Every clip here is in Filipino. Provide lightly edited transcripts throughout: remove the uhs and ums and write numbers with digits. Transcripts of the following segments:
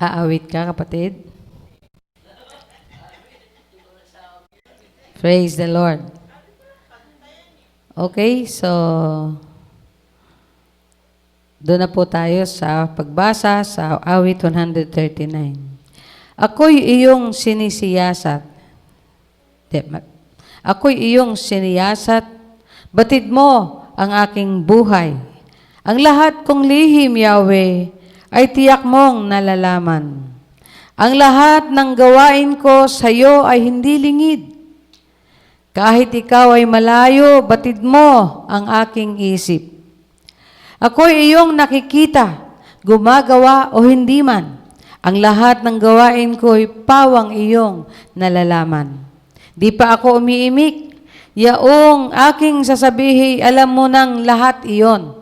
Aawit ka, kapatid? Praise the Lord. Okay, so doon na po tayo sa pagbasa sa awit 139. Ako'y iyong sinisiyasat. Ako'y iyong siniyasat. Batid mo ang aking buhay. Ang lahat kong lihim, Yahweh, ay tiyak mong nalalaman. Ang lahat ng gawain ko sa iyo ay hindi lingid. Kahit ikaw ay malayo, batid mo ang aking isip. Ako'y iyong nakikita, gumagawa o hindi man. Ang lahat ng gawain ko'y pawang iyong nalalaman. Di pa ako umiimik, yaong aking sasabihin, alam mo nang lahat iyon.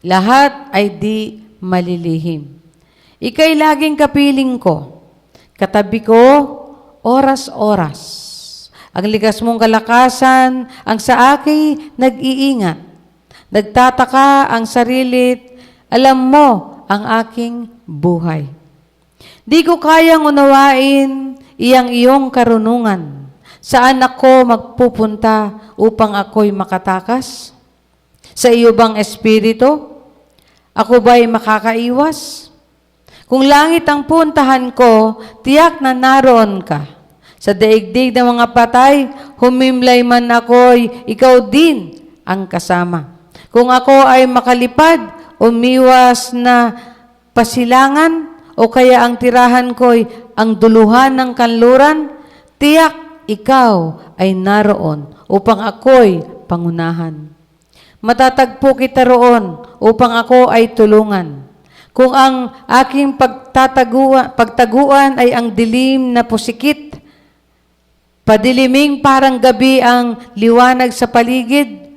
Lahat ay di malilihim. Ika'y laging kapiling ko, katabi ko, oras-oras. Ang likas mong kalakasan, ang sa akin nag-iingat. Nagtataka ang sarilit, alam mo ang aking buhay. Di ko kayang unawain iyong karunungan. Saan ako magpupunta upang ako'y makatakas? Sa iyo bang espiritu? Ako ba'y makakaiwas? Kung langit ang puntahan ko, tiyak na naroon ka. Sa daigdig ng mga patay, humimlay man ako'y, ikaw din ang kasama. Kung ako ay makalipad, umiwas na pasilangan, o kaya ang tirahan ko'y ang duluhan ng kanluran, tiyak ikaw ay naroon upang ako'y pangunahan. Matatagpo kita roon upang ako ay tulungan. Kung ang aking pagtaguan ay ang dilim na pusikit, padiliming parang gabi ang liwanag sa paligid,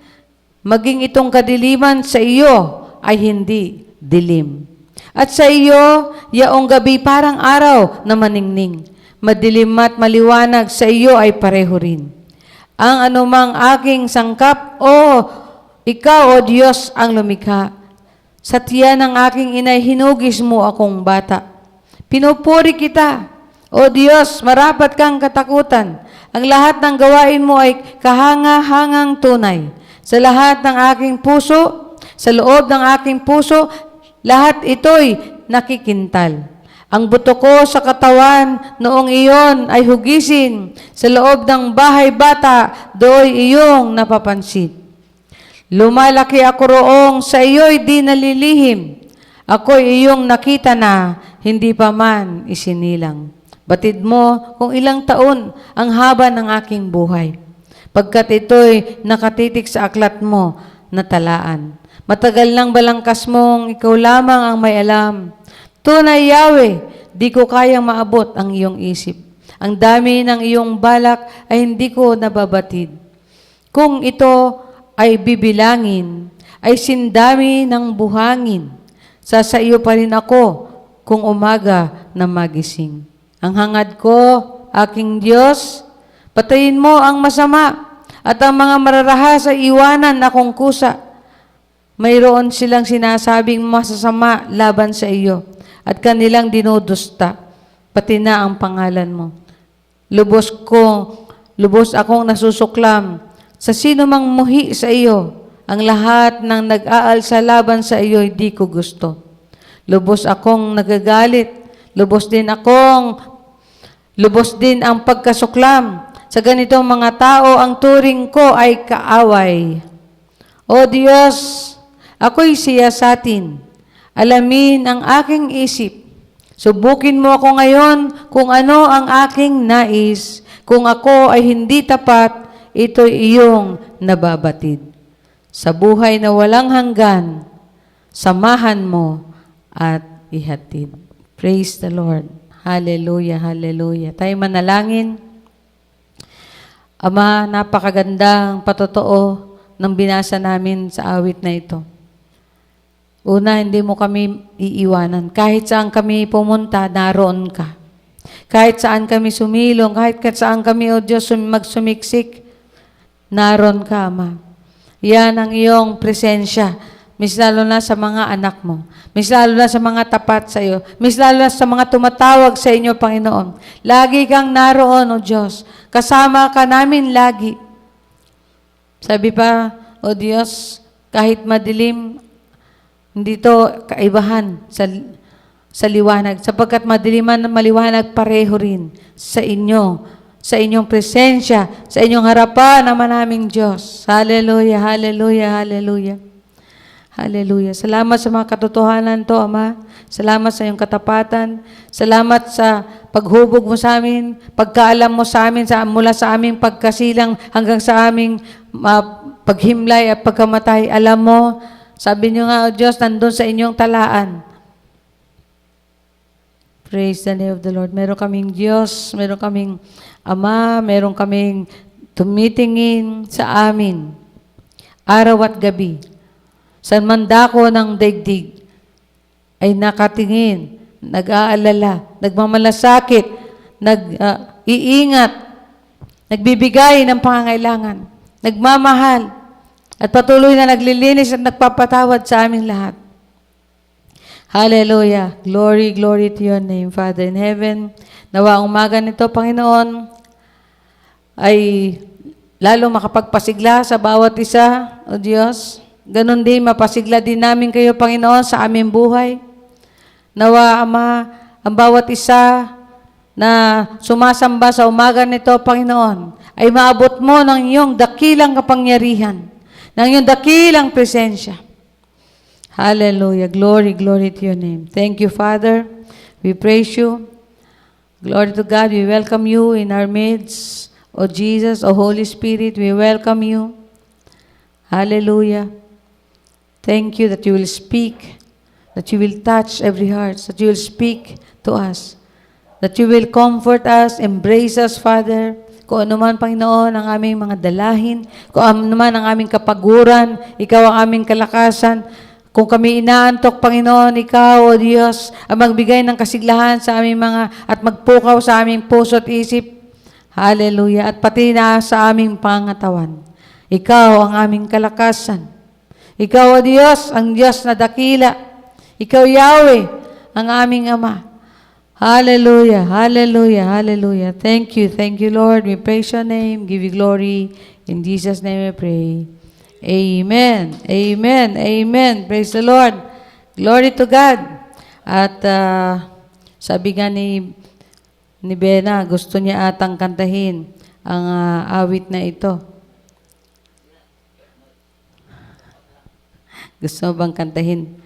maging itong kadiliman sa iyo ay hindi dilim. At sa iyo, yaong gabi parang araw na maningning. Madilim at maliwanag sa iyo ay pareho rin. Ang anumang aking sangkap, ikaw, O Diyos, ang lumikha. Sa tiyan ng aking inay, hinugis mo akong bata. Pinupuri kita. O Diyos, marapat kang katakutan. Ang lahat ng gawain mo ay kahanga-hangang tunay. Sa lahat ng aking puso, sa loob ng aking puso, lahat ito'y nakikintal. Ang buto ko sa katawan noong iyon ay hugisin. Sa loob ng bahay bata, do'y iyong napapansin. Lumalaki ako roong sa iyo'y di nalilihim. Ako'y iyong nakita na, hindi pa man isinilang. Batid mo kung ilang taon ang haba ng aking buhay. Pagkat ito'y nakatitik sa aklat mo na talaan. Matagal ng balangkas mong ikaw lamang ang may alam. Tunay, Yahweh, di ko kayang maabot ang iyong isip. Ang dami ng iyong balak ay hindi ko nababatid. Kung ito ay bibilangin, ay sindami ng buhangin. Sa iyo pa rin ako kung umaga na magising. Ang hangad ko, aking Diyos, patayin mo ang masama at ang mga mararahas ay iwanan akong kusa. Mayroon silang sinasabing masasama laban sa iyo at kanilang dinudusta, pati na ang pangalan mo. Lubos akong nasusuklam sa sino mang muhi sa iyo. Ang lahat ng nag-aal sa laban sa iyo, hindi ko gusto. Lubos akong nagagalit, lubos din ang pagkasuklam. Sa ganitong mga tao, ang turing ko ay kaaway. O Diyos, ako'y siyasatin. Alamin ang aking isip. Subukin mo ako ngayon kung ano ang aking nais. Kung ako ay hindi tapat, ito'y iyong nababatid. Sa buhay na walang hanggan, samahan mo at ihatid. Praise the Lord. Hallelujah, hallelujah. Tayo manalangin. Ama, napakagandang patotoo ng binasa namin sa awit na ito. Una, hindi mo kami iiwanan. Kahit saan kami pumunta, naroon ka. Kahit saan kami sumilong, kahit saan kami, O Diyos, magsumiksik, naroon ka, Ama. Yan ang iyong presensya. Mas lalo na sa mga anak mo. Mas lalo na sa mga tapat sa iyo. Mas lalo na sa mga tumatawag sa inyo, Panginoon. Lagi kang naroon, O Diyos. Kasama ka namin lagi. Sabi pa, O Diyos, kahit madilim, hindi to kaibahan sa liwanag. Sapagkat madiliman at maliwanag pareho rin sa inyo, sa inyong presensya, sa inyong harapan naman naming Diyos. Hallelujah, hallelujah, hallelujah. Hallelujah. Salamat sa mga katotohanan to, Ama. Salamat sa iyong katapatan. Salamat sa paghubog mo sa amin, pagkaalam mo sa amin, mula sa aming pagkasilang hanggang sa aming paghimlay at pagkamatay. Alam mo, sabi niyo nga, O Diyos, nandun sa inyong talaan. Praise the name of the Lord. Meron kaming Diyos, meron kaming Ama, meron kaming tumitingin sa amin, araw at gabi. Sa mandako ng daigdig ay nakatingin, nag-aalala, nagmamalasakit, nag-iingat, nagbibigay ng pangangailangan, nagmamahal, at patuloy na naglilinis at nagpapatawad sa aming lahat. Hallelujah. Glory, glory to your name, Father in heaven. Nawa ang umaga nito, Panginoon, ay lalo makapagpasigla sa bawat isa, O Diyos. Ganon din, mapasigla din namin kayo, Panginoon, sa aming buhay. Nawa, Ama, ang bawat isa na sumasamba sa umaga nito, Panginoon, ay maabot mo ng iyong dakilang kapangyarihan, ng iyong dakilang presensya. Hallelujah. Glory, glory to your name. Thank you, Father. We praise you. Glory to God. We welcome you in our midst. O Jesus, O Holy Spirit, we welcome you. Hallelujah. Thank you that you will speak, that you will touch every heart, that you will speak to us, that you will comfort us, embrace us, Father. Kung ano man, Panginoon, ang aming mga dalahin, kung ano man ang aming kapaguran, ikaw ang aming kalakasan. Kung kami inaantok, Panginoon, ikaw, O Diyos, ang magbigay ng kasiglahan sa aming at magpukaw sa aming puso at isip. Hallelujah. At pati na sa aming pangatawan. Ikaw ang aming kalakasan. Ikaw, O Diyos, ang Diyos na dakila. Ikaw, Yahweh, ang aming Ama. Hallelujah, hallelujah, hallelujah. Thank you, Lord. We praise your name, give you glory. In Jesus' name we pray. Amen. Amen. Amen. Praise the Lord. Glory to God. At sabi nga ni Bena, gusto niya atang kantahin ang awit na ito. Gusto mo bang kantahin?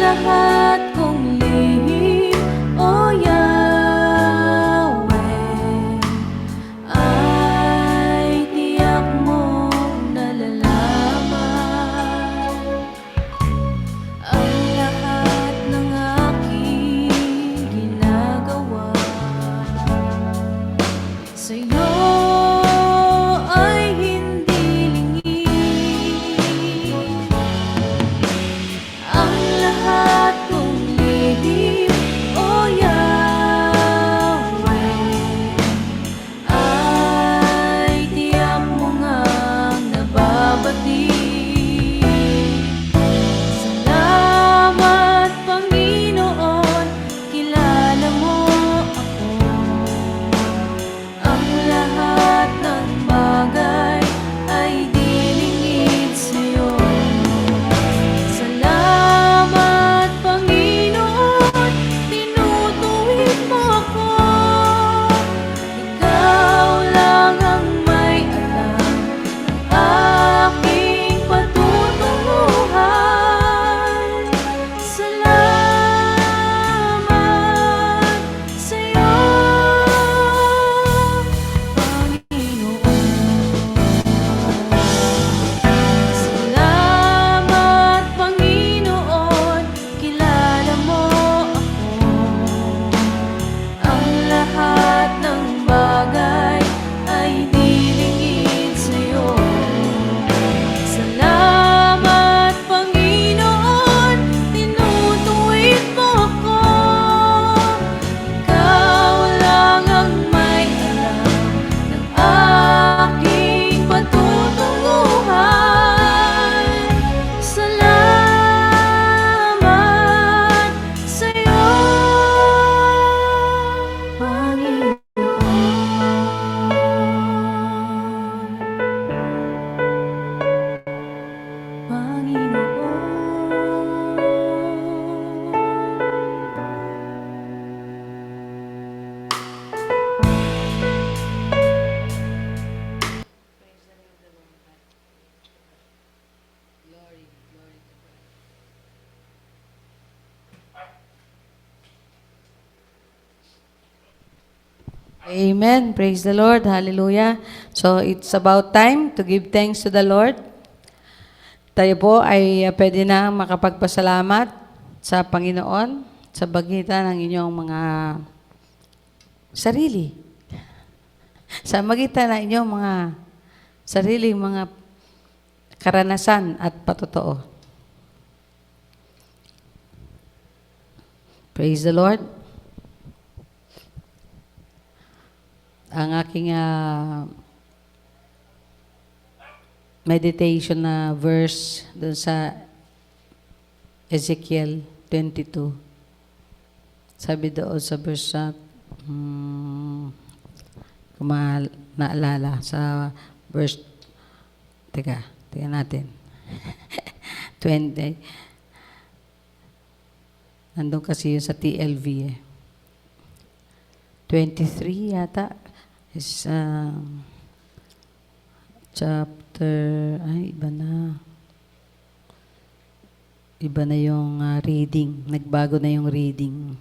lahat kong lihim, O Yahweh, ay tiyak mong nalalaman. Ang lahat ng aking ginagawa sa'yo ay hindi lingid. Ang lahat kong lihim, O Yahweh, ay tiyak mo ngang nababati. Salamat, Panginoon, kilala mo ako. Ang lahat ng bagay ay di lingid sa'yo. Salamat, Panginoon, tinutuwid mo ako. Ikaw lang ang may alam ng aking patutunguhan. Salamat sa'yo, Panginoon. Salamat, Panginoon, kilala mo ako. Ang lahat ng bagay ay di lingid sa'yo. Salamat, Panginoon, tinutuwid mo ako. Ikaw lang ang may alam ng aking patutunguhan. Salamat sa'yo, Panginoon. Amen. Praise the Lord. Hallelujah. So, it's about time to give thanks to the Lord. Tayo po ay pwede na makapagpasalamat sa Panginoon sa pagitan ng inyong mga sarili. Sa magitan ng inyong mga sarili, mga karanasan at patotoo. Praise the Lord. Ang aking meditation na verse doon sa Ezekiel 22. Sabi doon sa verse kung naalala sa verse, tingnan natin. 20. Nandun kasi yun sa TLV eh. 23 yata is chapter, ay iba na. Iba na yung reading. Nagbago na yung reading.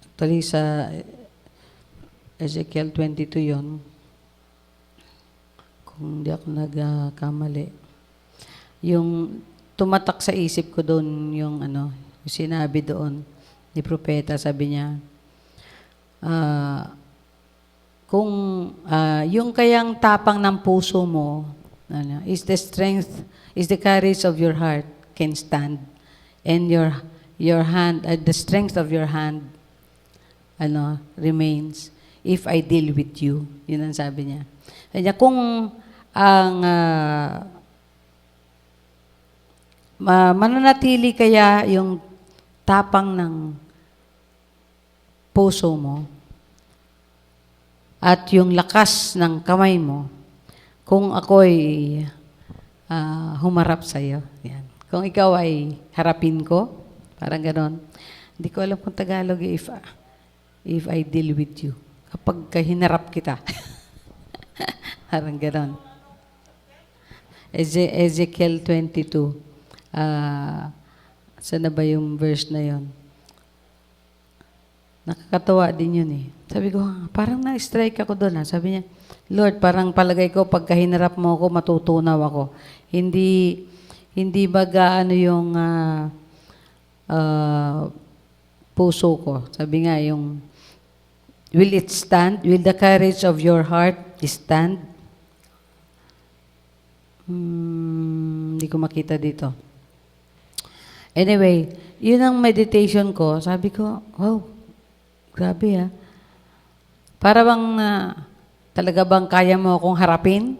Actually sa Ezekiel 22 yon, kung hindi ako nagkamali. Yung tumatak sa isip ko doon yung yung sinabi doon ni propeta, sabi niya, kung yung kayang tapang ng puso mo is the strength, is the courage of your heart can stand, and your hand, the strength of your hand remains if I deal with you. Yun ang sabi niya. Kaya kung ang mananatili kaya yung tapang ng puso mo at yung lakas ng kamay mo, kung ako'y humarap sa'yo. Yan. Kung ikaw ay harapin ko, parang ganon. Hindi ko alam kung Tagalog if I deal with you. Kapag hinarap kita. Parang ganon. Ezekiel 22, saan na ba yung verse na yon? Nakakatawa din yun eh. Sabi ko, parang na-strike ako doon. Sabi niya, Lord, parang palagay ko, pagka hinarap mo ako, matutunaw ako. Hindi ba gaano yung puso ko? Sabi nga, yung, will it stand? Will the courage of your heart stand? Hindi ko makita dito. Anyway, yun ang meditation ko. Sabi ko, wow, grabe ah. Para bang, talaga bang kaya mo akong harapin?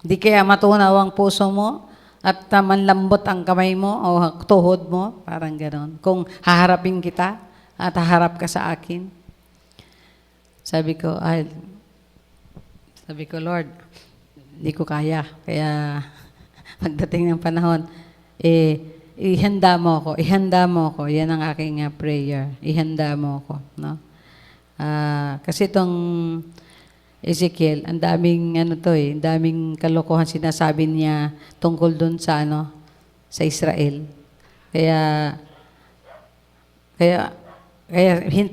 Di kaya matunaw ang puso mo at manlambot ang kamay mo o tuhod mo? Parang ganon. Kung haharapin kita at haharap ka sa akin. Sabi ko, Lord, hindi ko kaya. Kaya pagdating ng panahon, ihanda mo ako. Yan ang aking prayer. Ihanda mo ako. No? Kasi itong Ezekiel, ang daming ang daming kalokohan sinasabi niya tungkol doon sa sa Israel. Kaya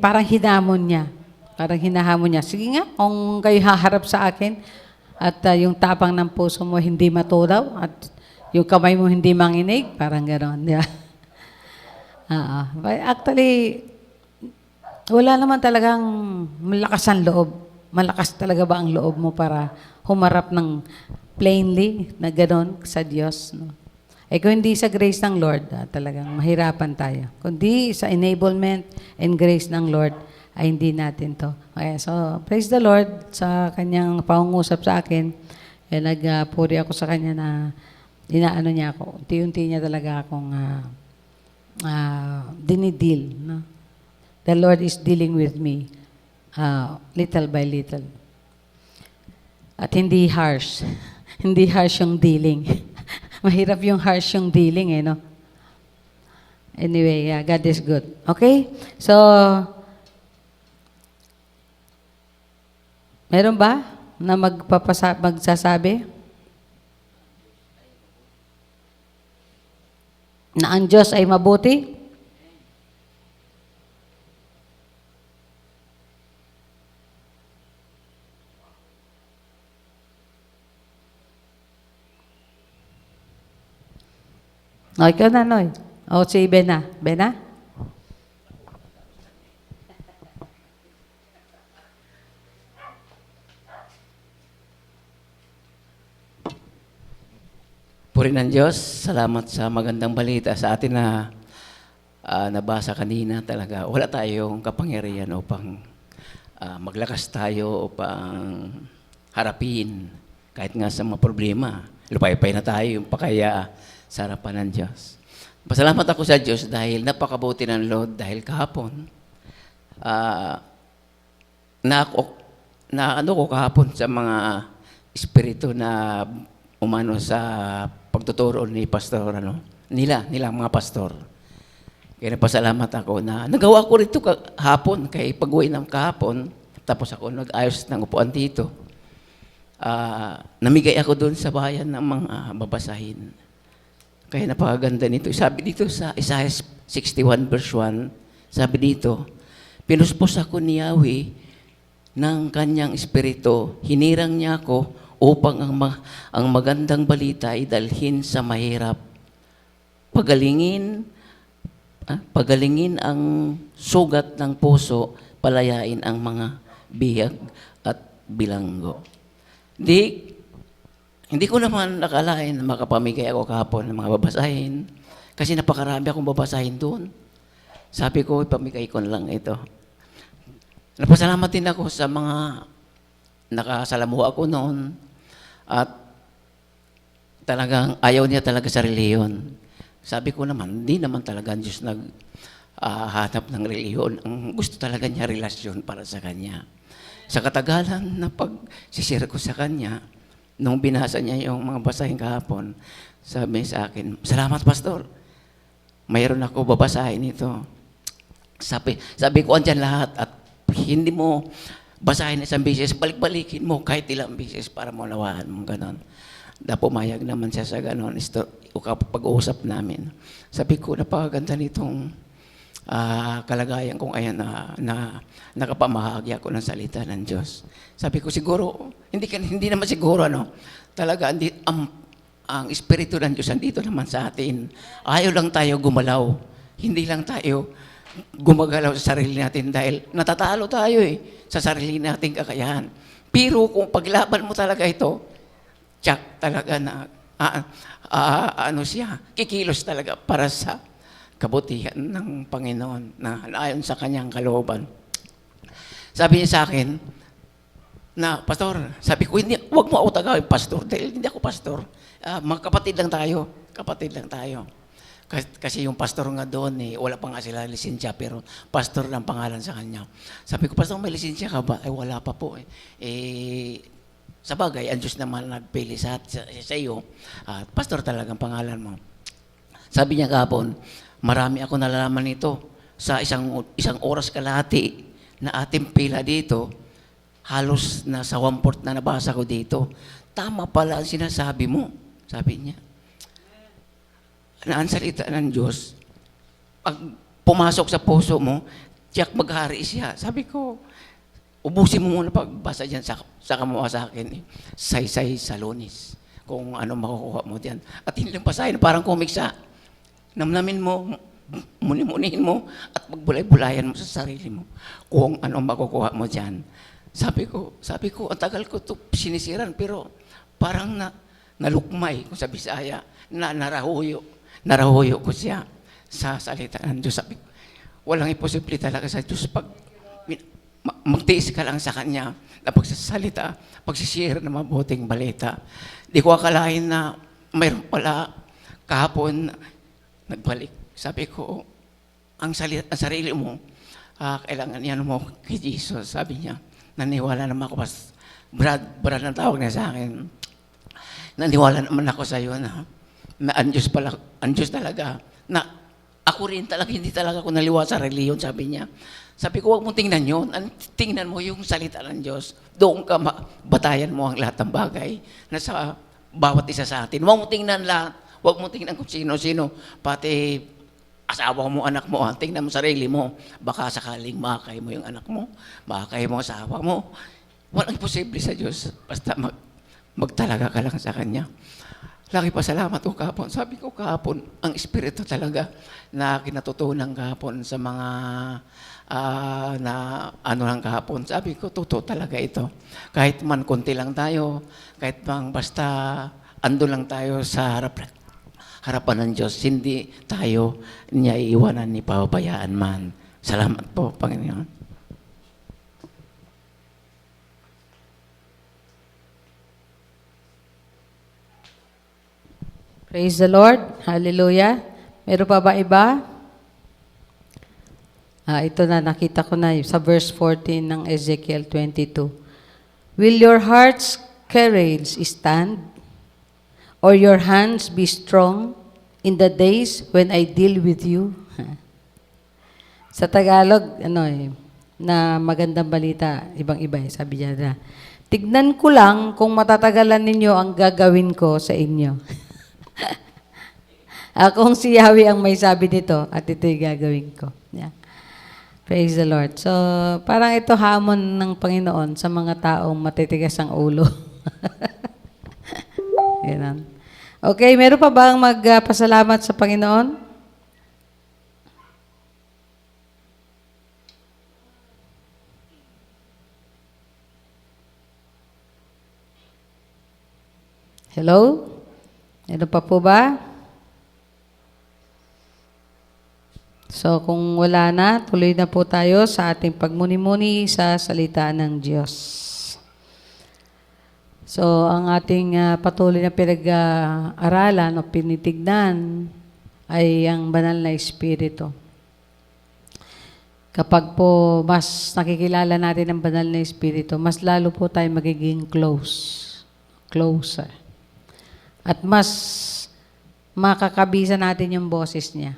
parang hinamon niya. Parang hinahamon niya. Sige nga, kung kayo haharap sa akin at yung tapang ng puso mo hindi matunaw at yung kamay mo hindi manginig, parang gano'n. Di ba? Actually, wala naman talagang malakas ang loob. Malakas talaga ba ang loob mo para humarap ng plainly na gano'n sa Diyos? No? Kung hindi sa grace ng Lord, talagang mahirapan tayo. Kundi sa enablement and grace ng Lord, ay hindi natin to. Okay, so, praise the Lord sa kanyang pangungusap sa akin. Nagpuri ako sa kanya na inaano niya ako. Unti-unti niya talaga akong dinidil. No? The Lord is dealing with me little by little. At hindi harsh. Hindi harsh yung dealing. Mahirap yung harsh yung dealing no? Anyway, God is good. Okay? So, meron ba na magsasabi na ang Diyos ay mabuti? Ikaw na, Noy. Si Bena. Bena? Puri ng Diyos, salamat sa magandang balita sa atin na nabasa kanina talaga. Wala tayong kapangyarihan upang maglakas tayo upang harapin kahit nga sa mga problema. Lupay-pay na tayo yung pakaya sa harapan ng Diyos. Pasalamat ako sa Diyos dahil napakabuti ng Lord dahil kahapon ano ko kahapon sa mga espiritu na umano sa pagtuturo ni pastor nila mga pastor. Kaya napasalamat ako na nagawa ko rito kahapon kay pag-uwi ng kahapon tapos ako nag-ayos ng upuan dito. Namigay ako doon sa bayan ng mga babasahin. Kaya napakaganda nito. Sabi dito sa Isaiah 61 verse 1, sabi dito, pinuspos ako ni Yahweh ng kanyang espiritu, hinirang niya ako upang ang magandang balita ay dalhin sa mahirap. Pagalingin ang sugat ng puso, palayain ang mga bihag at bilanggo. Hindi ko naman nakalain na makapamigay ako kahapon ng mga babasahin kasi napakarami akong babasahin doon. Sabi ko, ipamigay ko lang ito. Napasalamat din ako sa mga nakasalamuha ko noon at talagang ayaw niya talaga sa reliyon. Sabi ko naman, hindi naman talaga ang Diyos naghanap ng reliyon. Ang gusto talaga niya, relasyon para sa Kanya. Sa katagalan na pag-sishare ko sa Kanya, nung binasa niya yung mga basahin kahapon, sabi sa akin, salamat Pastor, mayroon ako babasahin ito. Sabi ko, andyan lahat at hindi mo basahin isang beses, balik-balikin mo kahit ilang beses para maunawaan mo ganon. Pumayag naman siya sa ganon. pag-uusap namin. Sabi ko, napakaganda nitong kalagayan kong ayan na nakapamahagi ako ng salita ng Diyos. Sabi ko, siguro, hindi naman siguro, talaga, ang Espiritu ng Diyos andito naman sa atin. Ayaw lang tayo gumalaw. Hindi lang tayo gumagalaw sa sarili natin dahil natatalo tayo sa sarili nating kakayahan. Pero kung paglaban mo talaga ito, tiyak talaga na kikilos talaga para sa kabutihan ng Panginoon na ayon sa kanyang kalooban. Sabi niya sa akin, Pastor, sabi ko, huwag mo ako tagawin, Pastor, dahil hindi ako Pastor. Mga kapatid lang tayo. Kasi yung pastor nga doon, wala pa nga sila lisensya, pero pastor lang pangalan sa kanya. Sabi ko, Pastor, may lisensya ka ba? Ay, wala pa po. Sa bagay, ang Diyos naman nagpili sa iyo. Pastor talagang pangalan mo. Sabi niya kahapon, marami ako nalalaman nito. Sa isang oras kalahati na ating pila dito, halos na sa 1/4 na nabasa ko dito. Tama pala ang sinasabi mo, sabi niya. Na ang salita ng Diyos, pag pumasok sa puso mo, tiyak maghari siya. Sabi ko, ubusin mo muna pagbasa dyan sa kamuha sa akin. Saysay sa Lunes. Kung ano makukuha mo dyan. At hindi lang pasahin, parang komiksa. Namnamin mo, muni-munihin mo, at magbulay-bulayan mo sa sarili mo kung ano makukuha mo dyan. Sabi ko, ang tagal ko ito sinisiran, pero parang nalukmay kung sa Bisaya, narahuyo ko siya sa salita ng Diyos. Sabi ko, walang imposible talaga sa Diyos pag magtiis ka lang sa Kanya na pagsasalita, pagsishare ng mabuting balita. Di ko akalain na mayroon pala kahapon nagbalik. Sabi ko, ang sarili mo, kailangan yan mo kay Jesus. Sabi niya, naniwala naman ako, Brad ang tawag niya sa akin. Naniwala naman ako sa iyo na ang Diyos talaga, na ako rin talaga, hindi talaga ako naliwa sa reliyon, sabi niya. Sabi ko, huwag mong tingnan yun. Tingnan mo yung salita ng Diyos. Doon ka batayan mo ang lahat ng bagay na sa bawat isa sa atin. Huwag mong tingnan lahat. Huwag mong tingnan kung sino-sino. Pati asawa mo, anak mo. Tingnan mo sarili mo. Baka sakaling makakay mo yung anak mo. Makakay mo ang asawa mo. Walang posible sa Diyos. Basta magtalaga ka lang sa Kanya. Laki pa salamat ko kahapon. Sabi ko kahapon, ang Espiritu talaga na kinatutunan kahapon sa mga ng kahapon. Sabi ko, totoo talaga ito. Kahit man konti lang tayo, kahit man basta ando lang tayo sa harapan ng Diyos, hindi tayo niya iiwanan ni pababayaan man. Salamat po, Panginoon. Praise the Lord. Hallelujah. Meron pa ba iba? Ito na, nakita ko na sa verse 14 ng Ezekiel 22. Will your heart's courage stand? Or your hands be strong in the days when I deal with you? Sa Tagalog, na magandang balita, ibang-iba sabi niya na, tignan ko lang kung matatagalan ninyo ang gagawin ko sa inyo. Akong si Yahweh ang may sabi nito at ito'y gagawin ko. Yeah. Praise the Lord. So, parang ito hamon ng Panginoon sa mga taong matitigas ang ulo. Ganun. Okay, meron pa bang magpasalamat sa Panginoon? Hello? Meron pa po ba? So, kung wala na, tuloy na po tayo sa ating pagmuni-muni sa salita ng Diyos. So, ang ating patuloy na pinag-aralan o pinitignan ay ang banal na Espiritu. Kapag po mas nakikilala natin ang banal na Espiritu, mas lalo po tayo magiging closer. At mas makakabisa natin yung boses niya.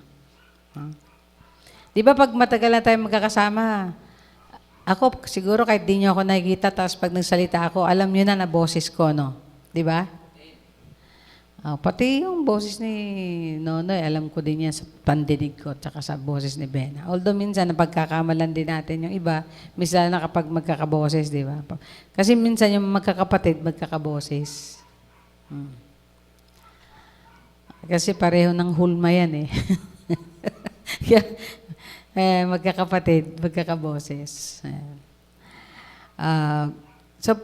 Di ba pag matagal na tayo magkakasama, ako siguro kahit di nyo ako nakikita, tapos pag nagsalita ako, alam nyo na boses ko, no? Di ba? Pati yung boses ni Nonoy, alam ko din yan sa pandinig ko, tsaka sa boses ni Bena. Although minsan, napagkakamalan din natin yung iba, minsan na kapag magkakaboses, di ba? Kasi minsan yung magkakapatid, magkakaboses. Kasi pareho ng hulma yan eh. Kaya, magkakapatid, magkakaboses. So,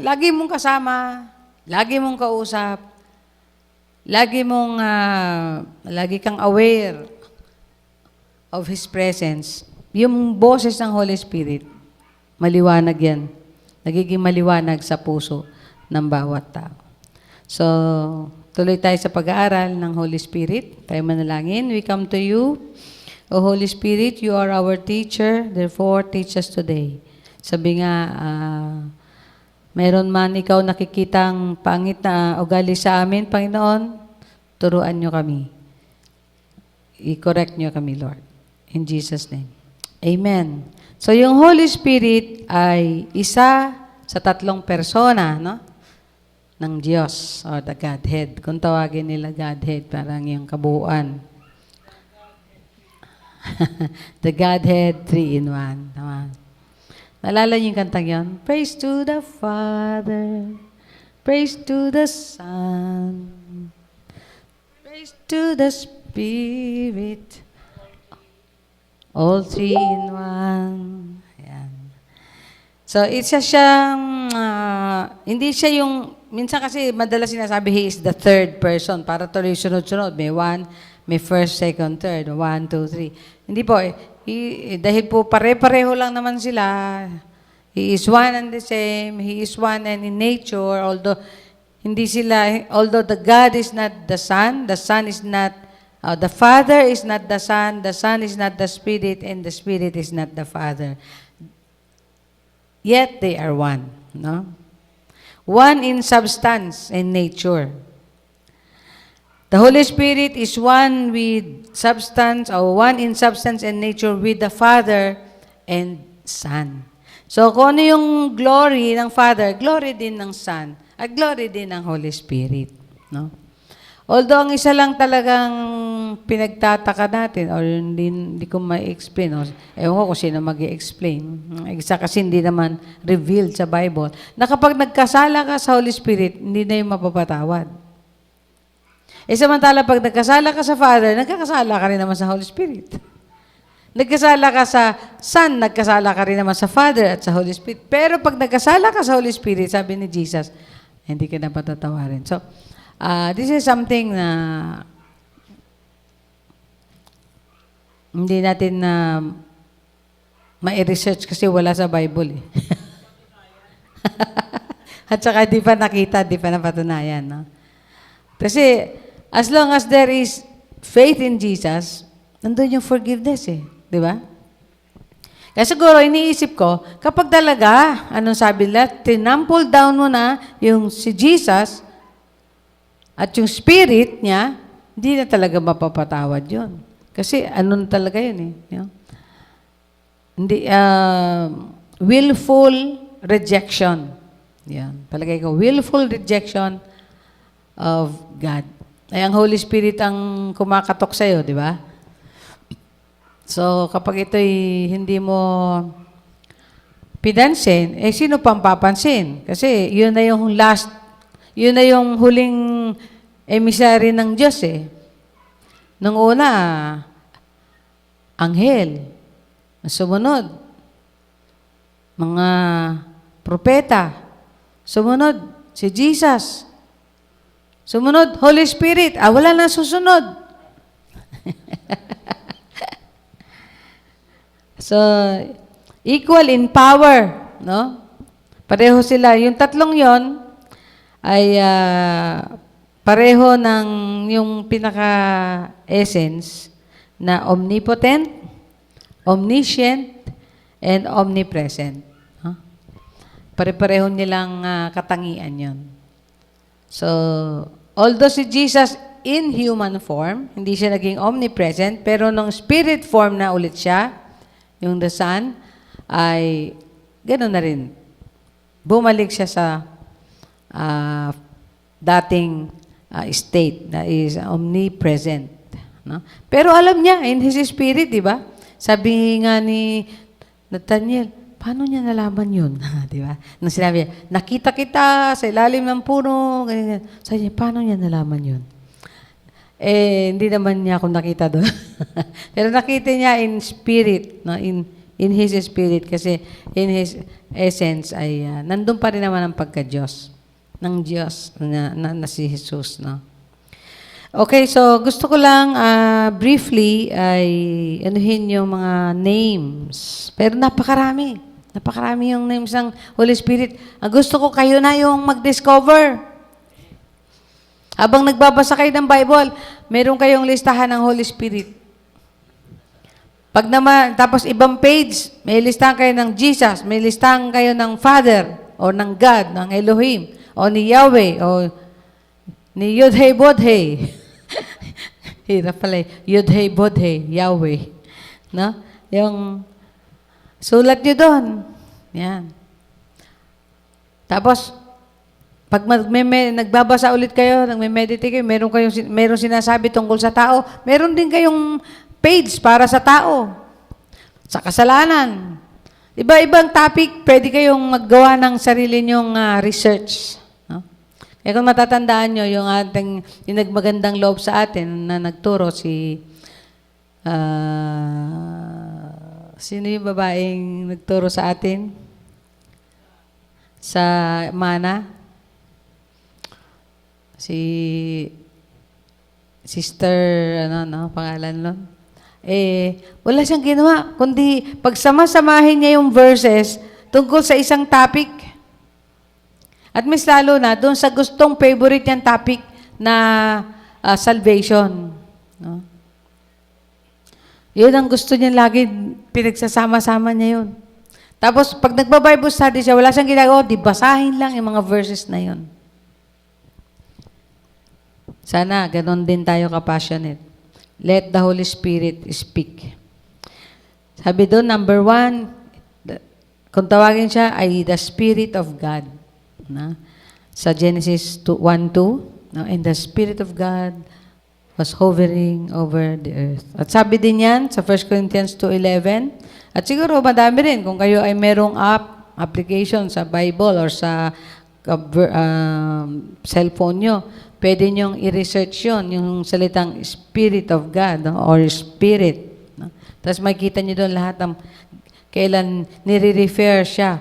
lagi mong kasama, lagi mong kausap, lagi kang aware of His presence. Yung boses ng Holy Spirit, maliwanag yan. Nagiging maliwanag sa puso ng bawat tao. So, tuloy tayo sa pag-aaral ng Holy Spirit. Tayo manalangin. We come to you, O Holy Spirit, you are our teacher, therefore teach us today. Sabi nga, mayroon man ikaw nakikitang pangit na ugali sa amin, Panginoon, turuan nyo kami. I-correct nyo kami, Lord. In Jesus' name. Amen. So, yung Holy Spirit ay isa sa 3 persona, no? Ng Diyos, or the Godhead. Kung tawagin nila Godhead, parang yung kabuuan. The Godhead, 3 in 1. Tama. Naalala niyo yung kantang yun? Praise to the Father, praise to the Son, praise to the Spirit, all 3 in 1. Ayan. So, isa siyang, hindi siya yung, minsan kasi madalas sinasabi, He is the 3rd person, para tuloy sunod-sunod. May first, second, third, 1, 2, 3. Hindi po, dahil po pare-pareho lang naman sila. He is one and the same. He is one and in nature. Although the God is not the Son is not, the Father is not the Son is not the Spirit, and the Spirit is not the Father. Yet they are one. No? One in substance and nature. The Holy Spirit is one with substance, or one in substance and nature with the Father and Son. So, kung ano yung glory ng Father, glory din ng Son, at glory din ng Holy Spirit. No? Although, ang isa lang talagang pinagtataka natin, or hindi ko ma-explain, ewan ko kung sino mag-i-explain, isa kasi hindi naman revealed sa Bible, na kapag nagkasala ka sa Holy Spirit, hindi na yung mapapatawad. Samantala, pag nagkasala ka sa Father, nagkakasala ka rin naman sa Holy Spirit. Nagkasala ka sa Son, nagkasala ka rin naman sa Father at sa Holy Spirit. Pero pag nagkasala ka sa Holy Spirit, sabi ni Jesus, hindi ka na patatawarin. So, this is something na hindi natin na ma-research kasi wala sa Bible. At saka di pa nakita, di pa napatunayan. No? Kasi, as long as there is faith in Jesus, nandun yung forgiveness eh. Di ba? Kaya siguro, iniisip ko, kapag talaga, anong sabi nila, tinample down mo na yung si Jesus at yung spirit niya, hindi na talaga mapapatawad yun. Kasi anong talaga yun eh. You know? Hindi, willful rejection. Yan. Palagay ko, willful rejection of God. Ay, ang Holy Spirit ang kumakatok sa'yo, di ba? So, kapag ito'y hindi mo pinansin, sino pang papansin? Kasi yun na yung huling emissary ng Diyos eh. Nung una, anghel. Sumunod, mga propeta. Sumunod, si Jesus. Sumunod, Holy Spirit. Wala na susunod. So, equal in power. No? Pareho sila. Yung tatlong yon ay pareho ng yung pinaka-essence na omnipotent, omniscient, and omnipresent. Huh? Pare-pareho nilang katangian yon. So, although si Jesus in human form, hindi siya naging omnipresent, pero nung spirit form na ulit siya, yung the Son, ay gano'n na rin. Bumalik siya sa dating state na is omnipresent. No? Pero alam niya, in His Spirit, di ba? Sabi nga ni Nathaniel, paano niya nalaman yun? Di ba? Nung sinabi niya, nakita kita sa ilalim ng puno, ganyan. Sabi niya, paano niya nalaman yun? Hindi naman niya ako nakita doon. Pero nakita niya in spirit, no? In His Spirit, kasi in His essence ay nandun pa rin naman ang pagka-Diyos ng Diyos na si Jesus. No? Okay, so gusto ko lang briefly ay anuhin yung mga names. Pero napakarami. Napakarami yung names ng Holy Spirit. Ang gusto ko kayo na yung mag-discover. Habang nagbabasa kayo ng Bible, meron kayong listahan ng Holy Spirit. Pag naman, tapos ibang page, may listahan kayo ng Jesus, may listahan kayo ng Father, o ng God, ng Elohim, o ni Yahweh, o ni Yud-Heh-Bod-Heh. Hirap pala Yud-Heh-Bod-Heh, Yahweh. No? Yung sulat nyo doon. Yan. Tapos, pag nagbabasa ulit kayo, nagme-meditate kayo, meron sinasabi tungkol sa tao, meron din kayong page para sa tao. Sa kasalanan. Iba-ibang topic, pwede kayong maggawa ng sarili nyong research. No? Kaya kung matatandaan nyo, yung nagmagandang loob sa atin na nagturo sino yung babaeng nagturo sa atin? Sa Mana? Si Sister, pangalan nun? Wala siyang ginawa, kundi pagsama-samahin niya yung verses tungkol sa isang topic. At mas lalo na, doon sa gustong favorite niyang topic na salvation. No? Yun ang gusto niya lagi, pinagsasama-sama niya yun. Tapos, pag nagba-Bible study siya, wala siyang ginagawa, di basahin lang yung mga verses na yun. Sana, ganon din tayo ka-passionate. Let the Holy Spirit speak. Sabi doon, number 1, kung tawagin siya, ay the Spirit of God. Na? Sa Genesis 1:2, no? And the Spirit of God was hovering over the earth. At sabi din yan sa 1 Corinthians 2:11, at siguro madami rin kung kayo ay merong application sa Bible or sa cellphone nyo, pwede nyong i-research yun, yung salitang Spirit of God, no? Or Spirit. No? Tapos makikita nyo doon lahat ng kailan nire-refer siya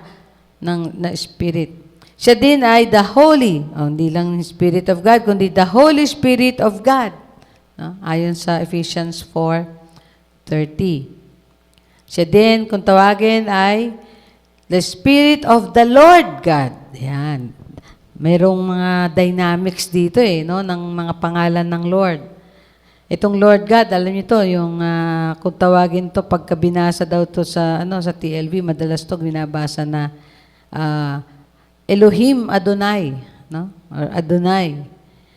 na Spirit. Siya din ay the Holy, hindi lang Spirit of God, kundi the Holy Spirit of God. No? Ayon sa Ephesians 4:30. Siya din, kung tawagin, ay the Spirit of the Lord God. Yan. Mayroong mga dynamics dito no, ng mga pangalan ng Lord. Itong Lord God, alam niyo to, yung kung tawagin to, pagka binasa daw to sa TLV, madalas to binabasa na Elohim Adonai, no? Or Adonai.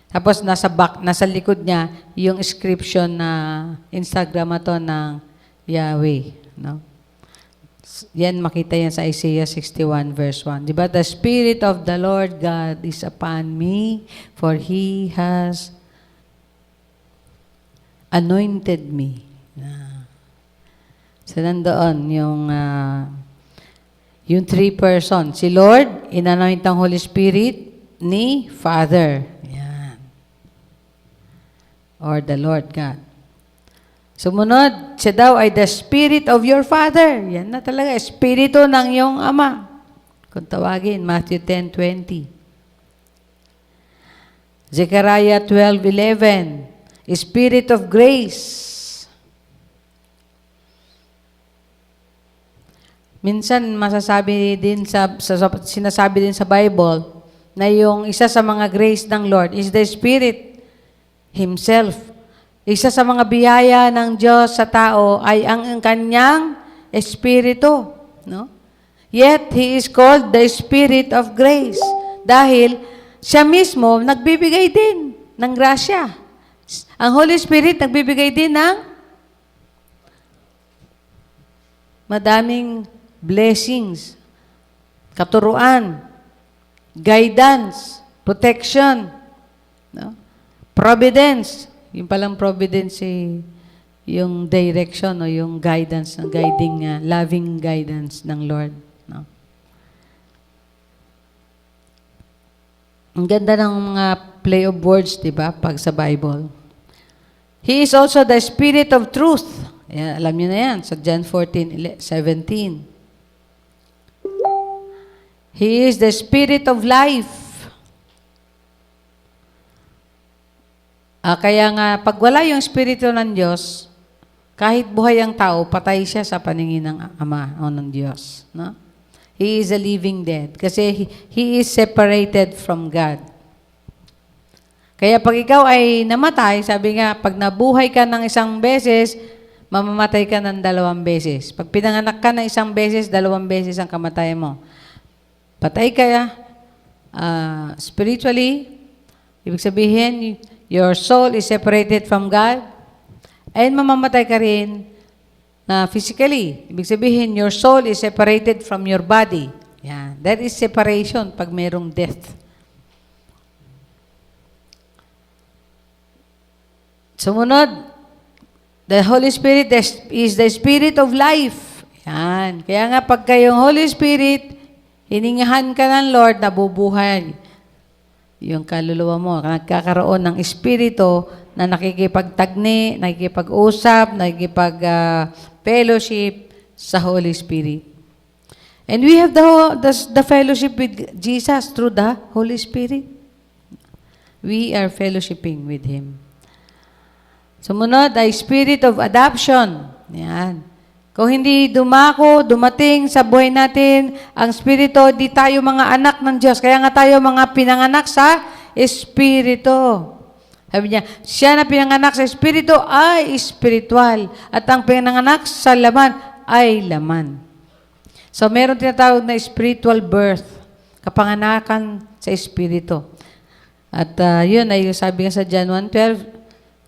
Tapos nasa likod niya yung inscription na Instagram to ng Yahweh, no? Yan, makita yan sa Isaiah 61 verse 1. Diba? The Spirit of the Lord God is upon me, for He has anointed me. So, nandoon yung three person. Si Lord, inanoint ang Holy Spirit ni Father. Yan. Or the Lord God. Sumunod, siya daw ay the Spirit of your Father. Yan na talaga, Espiritu ng iyong Ama. Kung tawagin, Matthew 10:20. Zechariah 12:11, Spirit of grace. Minsan, masasabi din sinasabi din sa Bible na yung isa sa mga grace ng Lord is the Spirit Himself. Isa sa mga biyaya ng Diyos sa tao ay ang kanyang Espiritu. No? Yet, He is called the Spirit of grace. Dahil siya mismo nagbibigay din ng grasya. Ang Holy Spirit nagbibigay din ng madaming blessings, katuruan, guidance, protection. No? Providence. Yung palang providence yung direction o yung guidance, guiding, loving guidance ng Lord. No? Ang ganda ng mga play of words, di ba, pag sa Bible. He is also the Spirit of truth. Ayan, alam niyo na yan, sa John 14:17. He is the Spirit of life. Kaya nga, pag wala yung Espiritu ng Diyos, kahit buhay ang tao, patay siya sa paningin ng Ama o ng Diyos. No? He is a living dead. Kasi he is separated from God. Kaya pag ikaw ay namatay, sabi nga, pag nabuhay ka ng isang beses, mamamatay ka ng 2 beses. Pag pinanganak ka ng 1 beses, 2 beses ang kamatayan mo. Patay ka spiritually, ibig sabihin, your soul is separated from God, and mamamatay ka rin physically. Ibig sabihin, your soul is separated from your body. Yan. That is separation pag mayroong death. Sumunod, the Holy Spirit is the Spirit of life. Yan. Kaya nga pagka yung Holy Spirit, hiningahan ka ng Lord, nabubuhay yung kaluluwa mo. Nagkakaroon ng Espiritu na nakikipagtagni, nakikipag-usap, nakikipag-fellowship sa Holy Spirit. And we have the fellowship with Jesus through the Holy Spirit. We are fellowshipping with Him. Sumunod ay Spirit of adoption. Yan. Kung hindi dumating sa buhay natin, ang Espiritu, di tayo mga anak ng Diyos. Kaya nga tayo mga pinanganak sa Espiritu. Sabi niya, siya na pinanganak sa Espiritu ay espiritual. At ang pinanganak sa laman ay laman. So, meron tinatawag na spiritual birth. Kapanganakan sa Espiritu. At yun ay sabi nga sa John 1:12,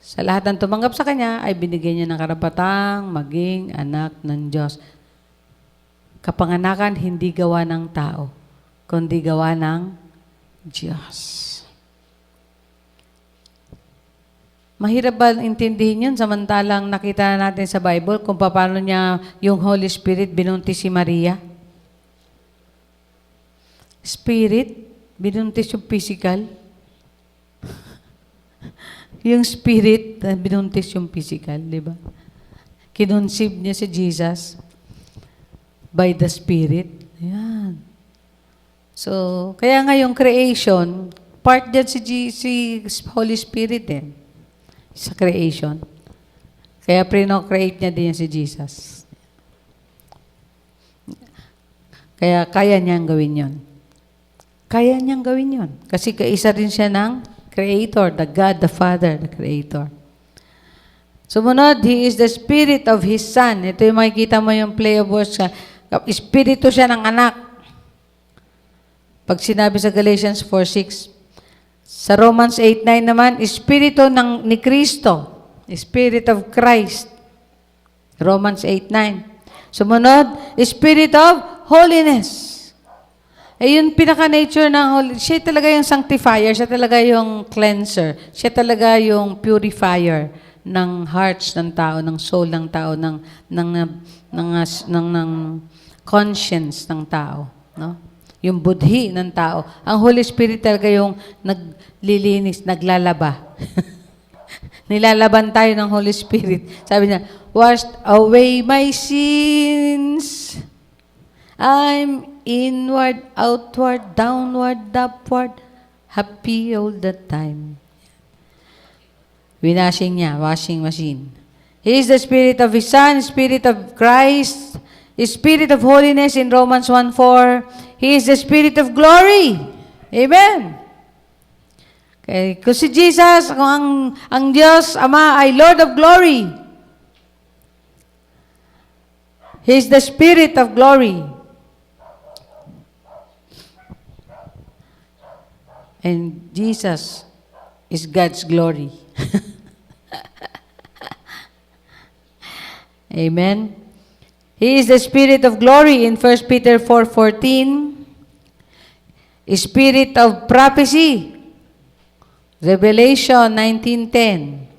sa lahat ng tumanggap sa Kanya, ay binigyan niya ng karapatang maging anak ng Diyos. Kapanganakan, hindi gawa ng tao, kundi gawa ng Diyos. Mahirap ba intindihin yun samantalang nakita natin sa Bible kung paano niya yung Holy Spirit binuntis si Maria? Spirit, binuntis yung physical. Yung spirit, binuntis yung physical, di ba? Kinunsib niya si Jesus by the Spirit. Ayan. So, kaya nga yung creation, part dyan si Holy Spirit sa creation. Kaya pre-create niya din si Jesus. Kaya kaya niyang gawin yon. Kaya niyang gawin yon. Kasi kaisa rin siya ng Creator, the God, the Father, the Creator. Sumunod, He is the Spirit of His Son. Ito yung makikita mo yung play of words. Espiritu siya ng anak. Pag sinabi sa Galatians 4:6. Sa Romans 8:9 naman, Espiritu ni Kristo. Spirit of Christ. Romans 8:9. Sumunod, Spirit of Holiness. Yung pinaka-nature ng Holy, siya talaga yung sanctifier, siya talaga yung cleanser, siya talaga yung purifier ng hearts ng tao, ng soul ng tao, ng conscience ng tao, no? Yung budhi ng tao. Ang Holy Spirit talaga yung naglilinis, naglalaba. Nilalaban tayo ng Holy Spirit. Sabi niya, washed away my sins. I'm inward, outward, downward, upward, happy all the time. Winashing niya, washing machine. He is the Spirit of His Son, Spirit of Christ, Spirit of holiness in Romans 1:4. He is the Spirit of glory. Amen. Okay. Kung si Jesus, kung ang Diyos, Ama, ay Lord of glory. He is the Spirit of glory. And Jesus is God's glory. Amen. He is the Spirit of glory in 1 Peter 4:14. Spirit of prophecy. Revelation 19:10.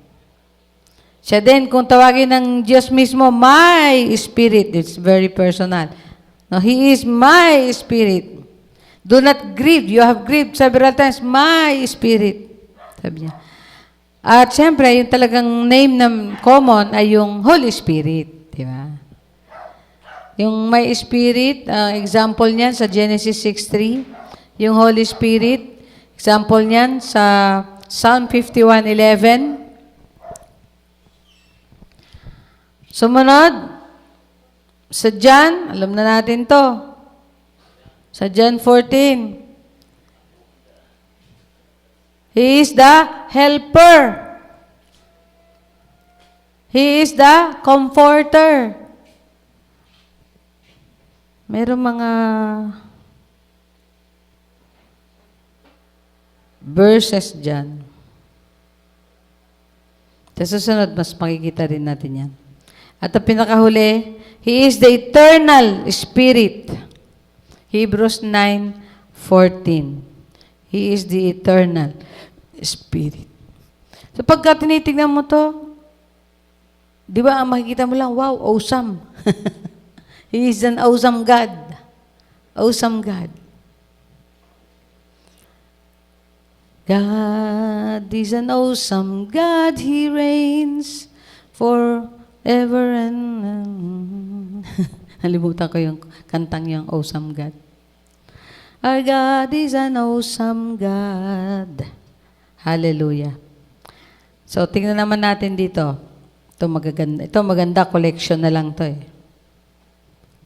Siya din, kung tawagin ng Diyos mismo, my spirit. It's very personal. No, He is my spirit. Do not grieve. You have grieved several times. My spirit. Sabi niya. At siyempre, yung talagang name na common ay yung Holy Spirit. Di ba? Yung my spirit, example niyan sa Genesis 6:3. Yung Holy Spirit, example niyan sa Psalm 51:11. Sumunod, sa John, alam na natin to. Sa John 14. He is the helper. He is the comforter. Merong mga verses dyan. Sa susunod, mas makikita rin natin yan. At ang pinakahuli, He is the eternal Spirit. Hebrews 9:14. He is the eternal Spirit. So pagka tinitignan mo to, di ba ang makikita mo lang, wow, awesome. He is an awesome God. Awesome God. God is an awesome God. He reigns forever and nalimutan ko yung kantang yung awesome God. Our God is an awesome God. Hallelujah. So, tingnan naman natin dito. Ito maganda collection na lang to eh.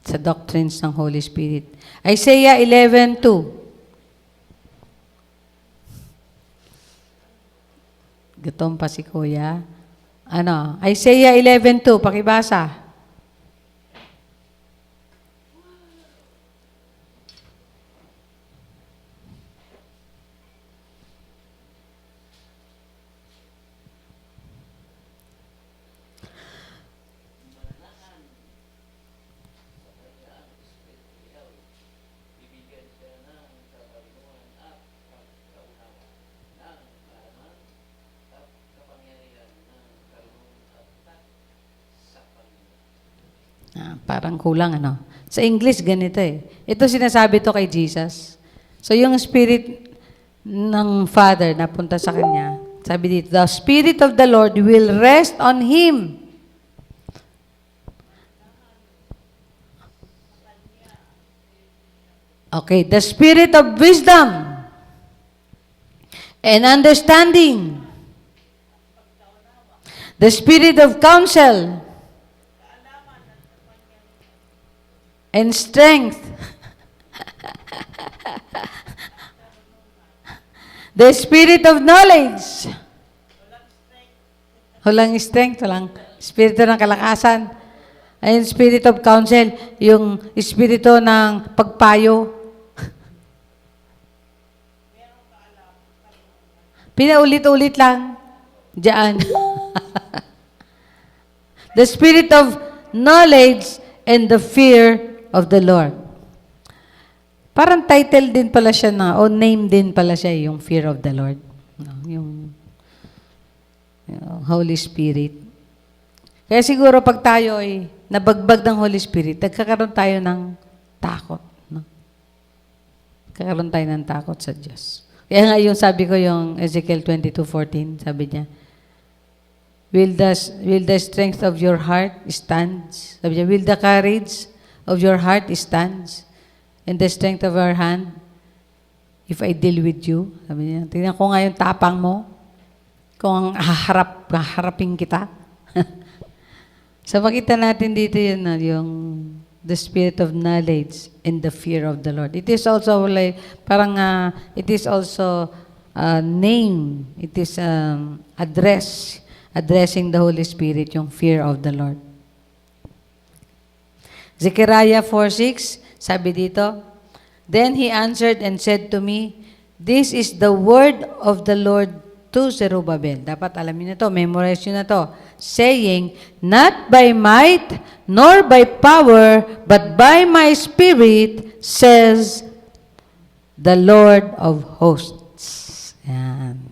Sa doctrines ng Holy Spirit. Isaiah 11:2. Gutom pa si Kuya. Isaiah 11:2, pakibasa. Parang kulang, Sa English, ganito eh. Ito sinasabi to kay Jesus. So, yung spirit ng Father na punta sa Kanya, sabi dito, the Spirit of the Lord will rest on Him. Okay, the Spirit of wisdom and understanding. The Spirit of counsel and strength. The Spirit of knowledge. Walang strength, walang Espiritu ng kalakasan. Ayun, Spirit of counsel, yung Espiritu ng pagpayo. Pinaulit-ulit lang. Diyan. The Spirit of knowledge and the fear of the Lord. Parang title din pala siya o name din pala siya, yung fear of the Lord. Yung Holy Spirit. Kaya siguro pag tayo ay nabagbag ng Holy Spirit, nagkakaroon tayo ng takot. Nagkakaroon tayo ng takot sa Diyos. Kaya nga yung sabi ko yung Ezekiel 22:14, sabi niya, Will the strength of your heart stand? Sabi niya, will the courage of your heart stands and the strength of our hand if I deal with you? Sabi niya, tingnan ko nga yung tapang mo kung haharapin kita. So makita natin dito yun, yung the spirit of knowledge and the fear of the Lord. It is also like, parang it is also a name. It is addressing the Holy Spirit, yung fear of the Lord. Zechariah 4:6, sabi dito, Then he answered and said to me, This is the word of the Lord to Zerubbabel. Dapat alamin na to, memorize nyo na to. Saying, Not by might, nor by power, but by my spirit, says, the Lord of hosts. Yan.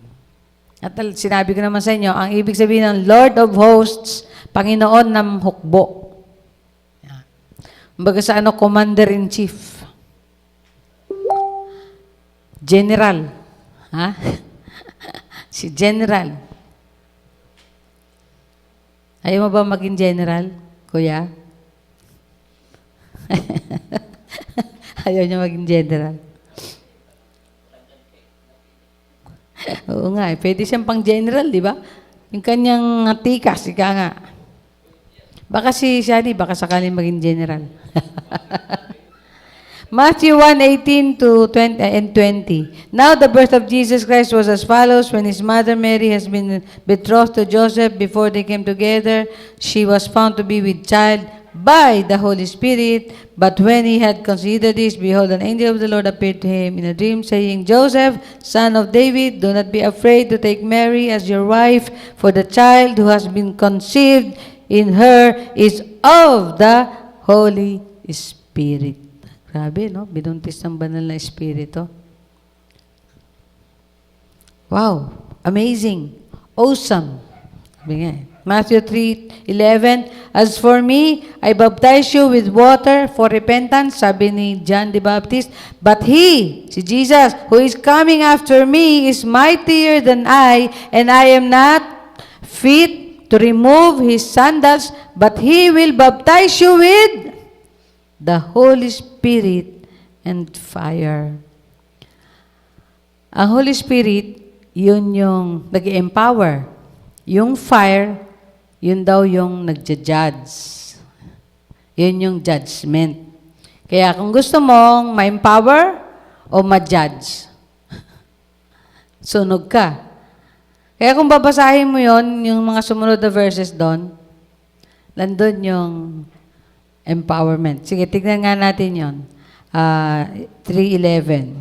At sinabi ko naman sa inyo, ang ibig sabihin ng Lord of Hosts, Panginoon ng hukbo. Yan. Kumbaga sa ano, Commander-in-Chief. General. Ha? Si General. Ayaw mo ba maging General, Kuya? Ayaw niya maging General. Oo nga, pwede siyang pang general, di ba? Yung kanyang tikas, ika nga. Baka si Shani, baka sakaling maging general. Matthew 1:18 to 20 and 20. Now the birth of Jesus Christ was as follows. When his mother Mary has been betrothed to Joseph, before they came together, she was found to be with child by the Holy Spirit. But when he had considered this, behold, an angel of the Lord appeared to him in a dream, saying, Joseph, son of David, do not be afraid to take Mary as your wife, for the child who has been conceived in her is of the Holy Spirit. Grabe, no? Binuntis ng banal na Espiritu. Wow! Amazing! Awesome! Sabi nga, Matthew 3:11, as for me, I baptize you with water for repentance, sabi ni John the Baptist, but he, si Jesus, who is coming after me is mightier than I, and I am not fit to remove his sandals, but he will baptize you with the Holy Spirit and fire. Ang Holy Spirit, yun yung nag-empower. Yung fire, yun daw yung nagja-judge. Yun yung judgment. Kaya kung gusto mong ma-empower o ma-judge, sunog ka. Kaya kung babasahin mo yun, yung mga sumunod na verses doon, nandun yung empowerment. Sige, tignan nga natin yun. 3:11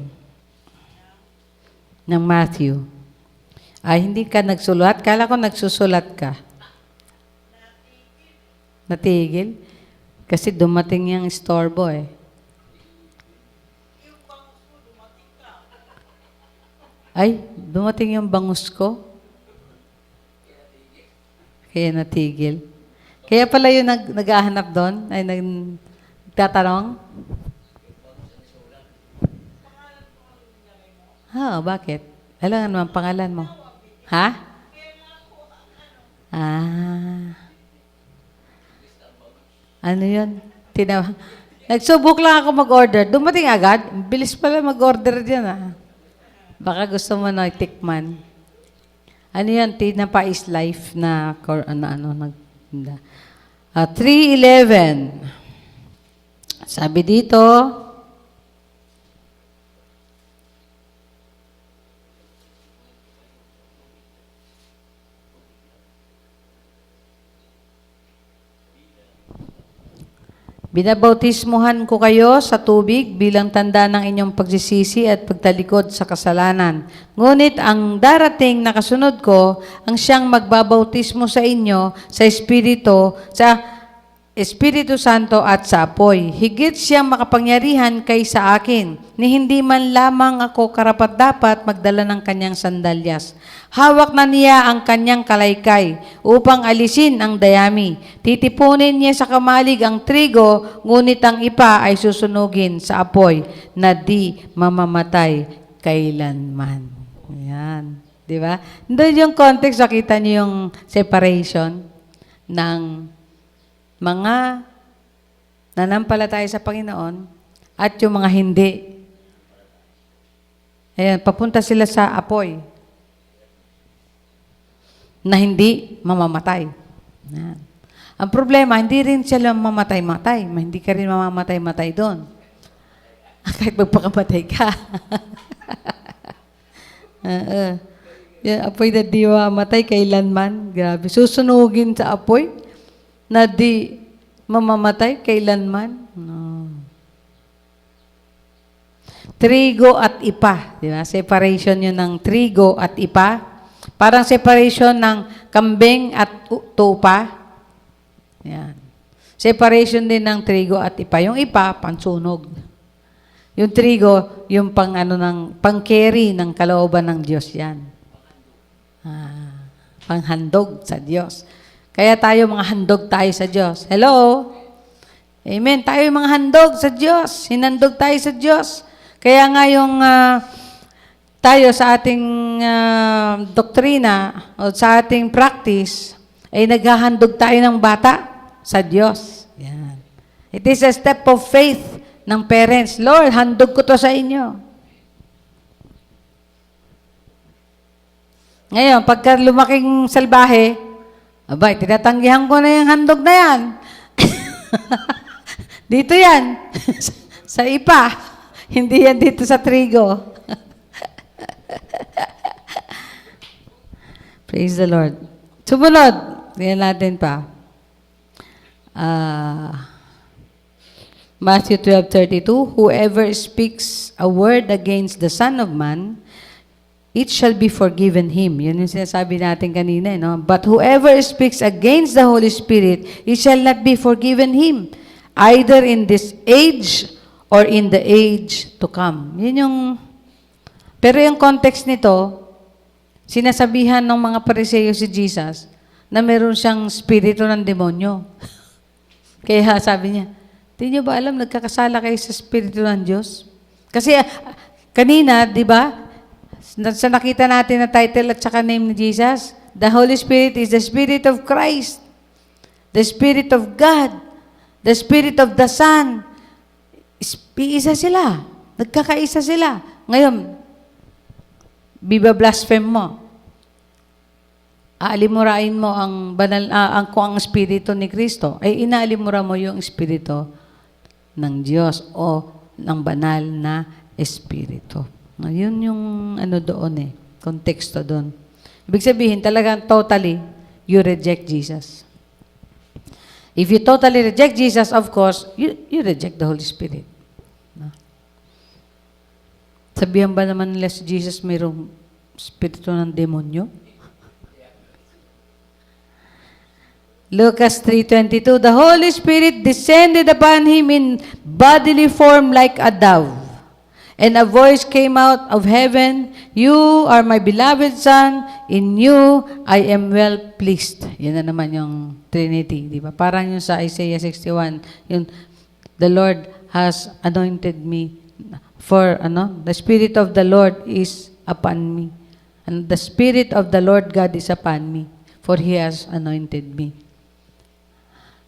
ng Matthew. Ay, hindi ka nagsulat? Kala ko nagsusulat ka. Natigil? Kasi dumating yung istorbo eh. Ay, dumating yung bangus ko. Kaya natigil. Kaya pala yung naghahanap doon, ay nagtatanong. Bakit? Alam naman pangalan mo. Ha? Ano yun? Nagsubok lang ako mag-order. Dumating agad. Bilis pala mag-order dyan Baka gusto mo na tikman. Ano yan? Tinapa is life na 3:11. Sabi dito, binabautismuhan ko kayo sa tubig bilang tanda ng inyong pagsisisi at pagtalikod sa kasalanan. Ngunit ang darating na kasunod ko, ang siyang magbabautismo sa inyo sa Espiritu Santo at sa apoy. Higit siyang makapangyarihan kaysa akin, ni hindi man lamang ako karapat-dapat magdala ng kanyang sandalyas. Hawak na niya ang kanyang kalaykay upang alisin ang dayami. Titipunin niya sa kamalig ang trigo, ngunit ang ipa ay susunugin sa apoy na di mamamatay kailanman. Ayan. Di ba? Doon yung context, nakita niyo yung separation ng mga nanampalataya sa Panginoon at yung mga hindi. Ayan, papunta sila sa apoy na hindi mamamatay. Ayan. Ang problema, hindi rin sila mamamatay-matay. Hindi ka rin mamamatay-matay doon. Kahit magpakamatay ka. Yung apoy na di mamamatay kailanman. Grabe. Susunugin sa apoy na di mamamatay kailanman. No. Trigo at ipa. Di ba? Separation yun ng trigo at ipa. Parang separation ng kambing at tupa. Yan. Separation din ng trigo at ipa. Yung ipa, pansunog. Yung trigo, yung pang-carry ng kalooban ng Diyos yan. Panghandog sa Diyos. Kaya tayo mga handog tayo sa Diyos. Hello? Amen. Tayo yung mga handog sa Diyos. Hinandog tayo sa Diyos. Kaya nga yung tayo sa ating doktrina o sa ating practice, ay naghahandog tayo ng bata sa Diyos. Yan. It is a step of faith ng parents. Lord, handog ko to sa inyo. Ngayon, pagka lumaking salbahe, abay, tinatanggihan ko na yung handog na yan. Dito yan. Sa ipa. Hindi yan dito sa trigo. Praise the Lord. Sumunod. Tingnan natin pa. Matthew 12:32, whoever speaks a word against the Son of Man, it shall be forgiven him. Yun yung sinasabi natin kanina, no? But whoever speaks against the Holy Spirit, it shall not be forgiven him, either in this age or in the age to come. Yun yung, pero yung context nito, sinasabihan ng mga Pariseo si Jesus na meron siyang spirito ng demonyo. Kaya sabi niya, di niyo ba alam, nagkakasala kayo sa spirito ng Diyos? Kasi kanina, di ba, sa nakita natin na title at saka name ni Jesus, the Holy Spirit is the Spirit of Christ, the Spirit of God, the Spirit of the Son. Iisa sila. Nagkakaisa sila. Ngayon, bibablaspheme mo. Aalimurain mo ang banal, kung ang Espiritu ni Kristo, ay inaalimura mo yung Espiritu ng Diyos o ng banal na Espiritu. No, yun yung ano doon konteksto doon. Ibig sabihin, talagang totally, you reject Jesus. If you totally reject Jesus, of course, you reject the Holy Spirit. No? Sabihan ba naman nila si Jesus mayroong spirito ng demonyo? Lucas 3:22, the Holy Spirit descended upon him in bodily form like a dove. And a voice came out of heaven, you are my beloved Son, in you I am well pleased. Yan na naman yung Trinity, di ba? Parang yung sa Isaiah 61, yung the Lord has anointed me for, the Spirit of the Lord is upon me. And the Spirit of the Lord God is upon me, for He has anointed me.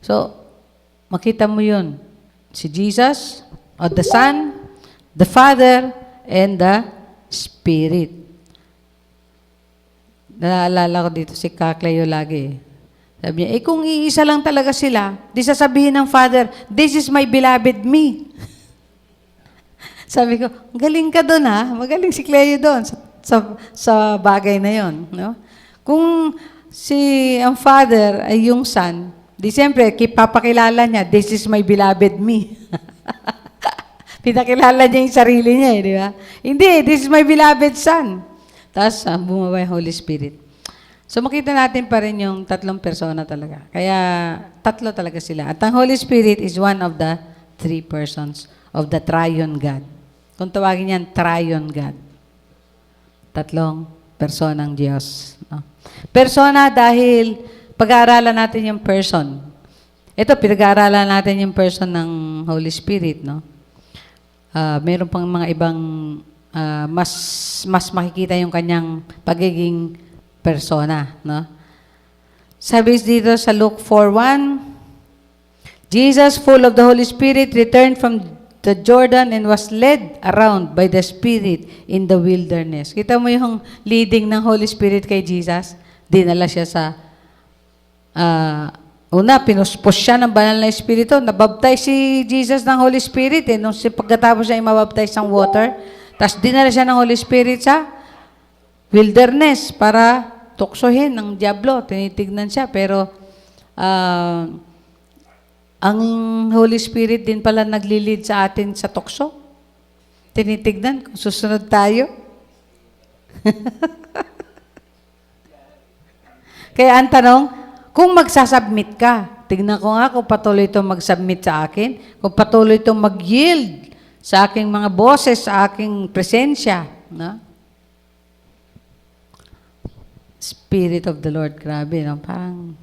So, makita mo yun. Si Jesus, or the Son, the Father, and the Spirit. Naalala ko dito si Kaklayo lagi. Sabi niya, kung iisa lang talaga sila, di sasabihin ng Father, this is my beloved me. Sabi ko, galing ka doon ha. Magaling si Cleo doon sa bagay na yon. No? Kung ang Father ay yung Son, di siyempre, papakilala niya, this is my beloved me. Pinakilala niya yung sarili niya, di ba? Hindi, this is my beloved Son. Tapos, bumaba yung Holy Spirit. So, makita natin pa rin yung tatlong persona talaga. Kaya, tatlo talaga sila. At ang Holy Spirit is one of the three persons of the Triune God. Kung tawagin yan, Triune God. Tatlong personang Diyos. No? Persona dahil pag-aaralan natin yung person. Ito, pinag-aaralan natin yung person ng Holy Spirit, no? Meron pang mga ibang mas makikita yung kanyang pagiging persona, no? Sabi dito sa Luke 4:1, Jesus, full of the Holy Spirit, returned from the Jordan and was led around by the Spirit in the wilderness. Kita mo yung leading ng Holy Spirit kay Jesus? Dinala siya sa una, pinuspos siya ng banal na Espiritu. Nabaptize si Jesus ng Holy Spirit. Nung pagkatapos siya mabaptize ng water, tapos dinala siya ng Holy Spirit sa wilderness para tuksohin ng diablo. Tinitignan siya. Pero ang Holy Spirit din pala naglilid sa atin sa tukso. Tinitignan kung susunod tayo. Kaya ang tanong, kung magsasubmit ka, tignan ko nga kung patuloy itong mag-submit sa akin, kung patuloy itong mag-yield sa aking mga boses, sa aking presensya. No? Spirit of the Lord. Grabe, no? Parang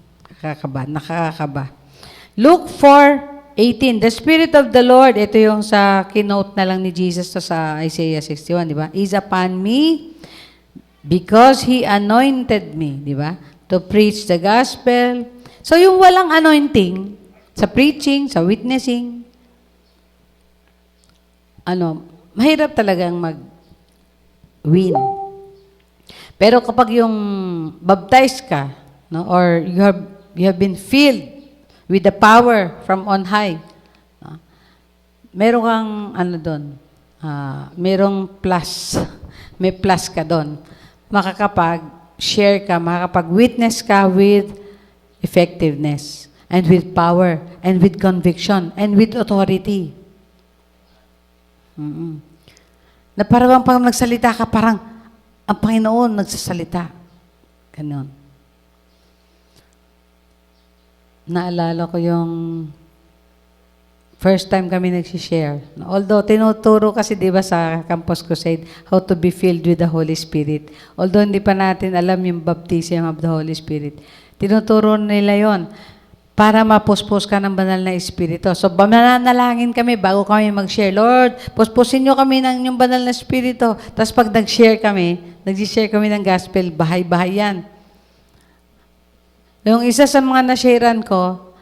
nakakakaba. Luke 4:18. The Spirit of the Lord, ito yung sa keynote na lang ni Jesus to sa Isaiah 61, di ba? Is upon me because He anointed me, di ba? To preach the gospel. So yung walang anointing, sa preaching, sa witnessing, mahirap talagang mag-win. Pero kapag yung baptized ka, no, or you have been filled with the power from on high, no, meron kang merong plus. May plus ka doon. Makakapag-share ka, makakapag-witness ka with effectiveness, and with power, and with conviction, and with authority. Na parang pag nagsalita ka, parang ang Panginoon nagsasalita. Ganon. Naalala ko yung first time kami nagsishare. Although, tinuturo kasi, di ba, sa Campus Crusade, how to be filled with the Holy Spirit. Although, hindi pa natin alam yung baptism of the Holy Spirit. Tinuturo nila yon para mapuspos ka ng banal na Espiritu. So, mananalangin kami bago kami mag-share. Lord, puspusin nyo kami ng yung banal na Espiritu. Tapos pag nag-share kami ng gospel, bahay-bahay yan. Yung isa sa mga na-sharean ko,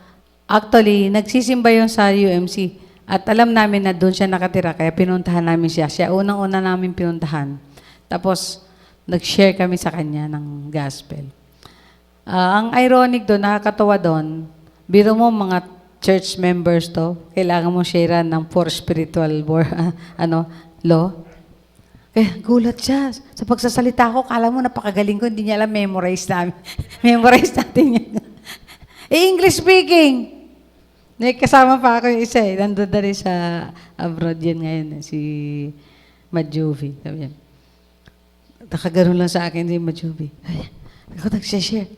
actually, nagsisimba yun sa UMC. At alam namin na doon siya nakatira, kaya pinuntahan namin siya. Siya unang-una namin pinuntahan. Tapos, nag-share kami sa kanya ng gospel. Ang ironic doon, nakakatawa doon, biro mo mga church members to, kailangan mo sharean ng 4 spiritual law. Eh, gulat siya. Sa pagsasalita ko, kala mo napakagaling ko, hindi niya alam, memorize natin yan. English speaking. Kasama pa ako yung isa eh. Nandun na rin sa abroad yan ngayon, si Majuvi. Sabi yan. Nakagaroon lang sa akin si Majuvi. Ako nagsishare.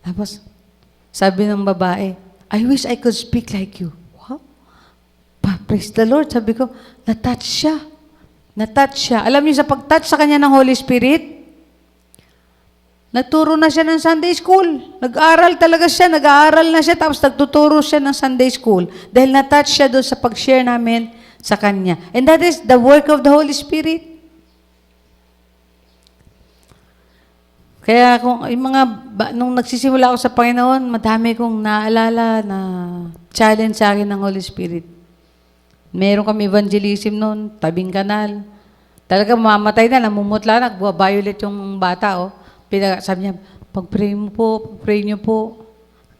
Tapos, sabi ng babae, I wish I could speak like you. Wow. Praise the Lord. Sabi ko, na-touch siya. Alam niyo, sa pag-touch sa kanya ng Holy Spirit, nagturo na siya ng Sunday school. Nag-aaral na siya, tapos nagtuturo siya ng Sunday school. Dahil na-touch siya doon sa pag-share namin sa kanya. And that is the work of the Holy Spirit. Kaya nung nagsisimula ako sa Panginoon, madami kong naalala na challenge sa akin ng Holy Spirit. Meron kami evangelism noon, tabing kanal. Talaga mamamatay na, namumutla, nagwa-violet yung bata. Sabi niya, pag-pray niyo po.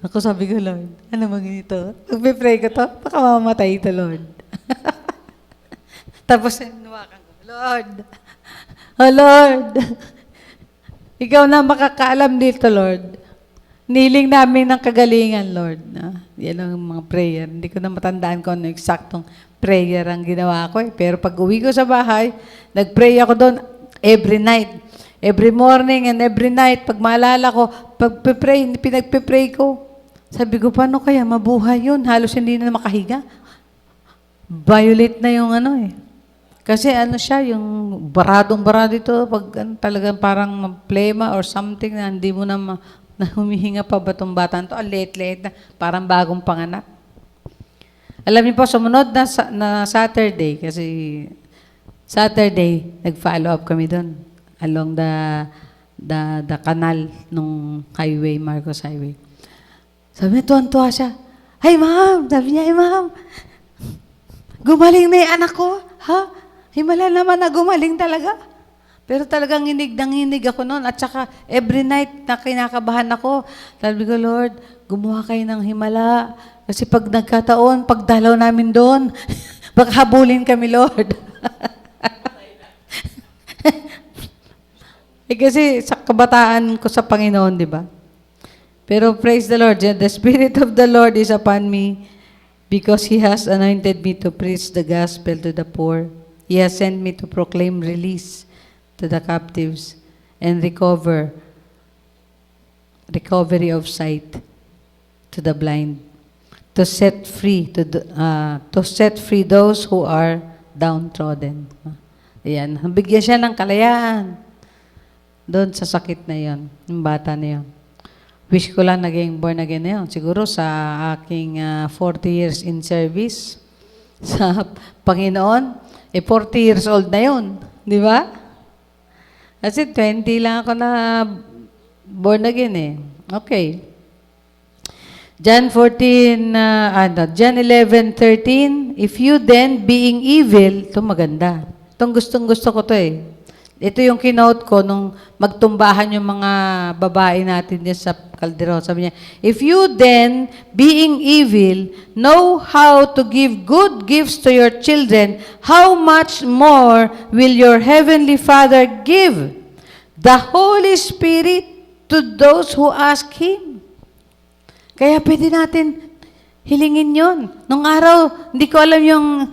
Ako sabi ko, Lord, ano ba ganito? Pag-pray ko to, baka mamamatay ito, Lord. Tapos, nawakan ko, Lord, oh Lord, ikaw na makakaalam dito, Lord. Niling namin ng kagalingan, Lord. Yan ang mga prayer. Hindi ko na matandaan kung ano eksaktong prayer ang ginawa ko. Pero pag uwi ko sa bahay, nag-pray ako doon every night. Every morning and every night. Pag maalala ko, pinagpe-pray ko. Sabi ko, paano kaya mabuhay yun? Halos hindi na makahiga. Violet na yung Kasi siya, yung baradong-barado ito, pag talagang parang plema or something na hindi mo na humihinga pa ba itong bata ito, late-late na, parang bagong panganak. Alam niyo po, sumunod na Saturday, kasi Saturday, nag-follow up kami doon, along the canal nung highway, Marcos Highway. Sabi niya, tuwan-tuwa siya, "Ay, ma'am," sabi niya, "Ay, ma'am, gumaling na yung anak ko, ha? Himala naman na gumaling talaga." Pero talagang hinig ako noon. At saka every night na kinakabahan ako, sabi ko, Lord, gumawa kayo ng himala. Kasi pag nagkataon, pagdalaw namin doon, baka habulin kami, Lord. Kasi sa kabataan ko sa Panginoon, di ba? Pero praise the Lord, the Spirit of the Lord is upon me because He has anointed me to preach the gospel to the poor. He has sent me to proclaim release to the captives and recovery of sight to the blind, to set free those who are downtrodden. Ayan, bigyan siya ng kalayaan. doon sa sakit na yon, yung bata na yon. Wish ko lang naging born again na yun. Siguro sa aking 40 years in service sa Panginoon, 40 years old na yun. Di ba? Kasi 20 lang ako na born again eh. Okay. John 11:13, if you then, being evil, ito maganda. Itong gustong-gusto ko to eh. Ito yung kinote ko nung magtumbahan yung mga babae natin dyan sa Calderon. Sabi niya, if you then, being evil, know how to give good gifts to your children, how much more will your heavenly Father give the Holy Spirit to those who ask Him? Kaya pwede natin hilingin yon. Nung araw, hindi ko alam yung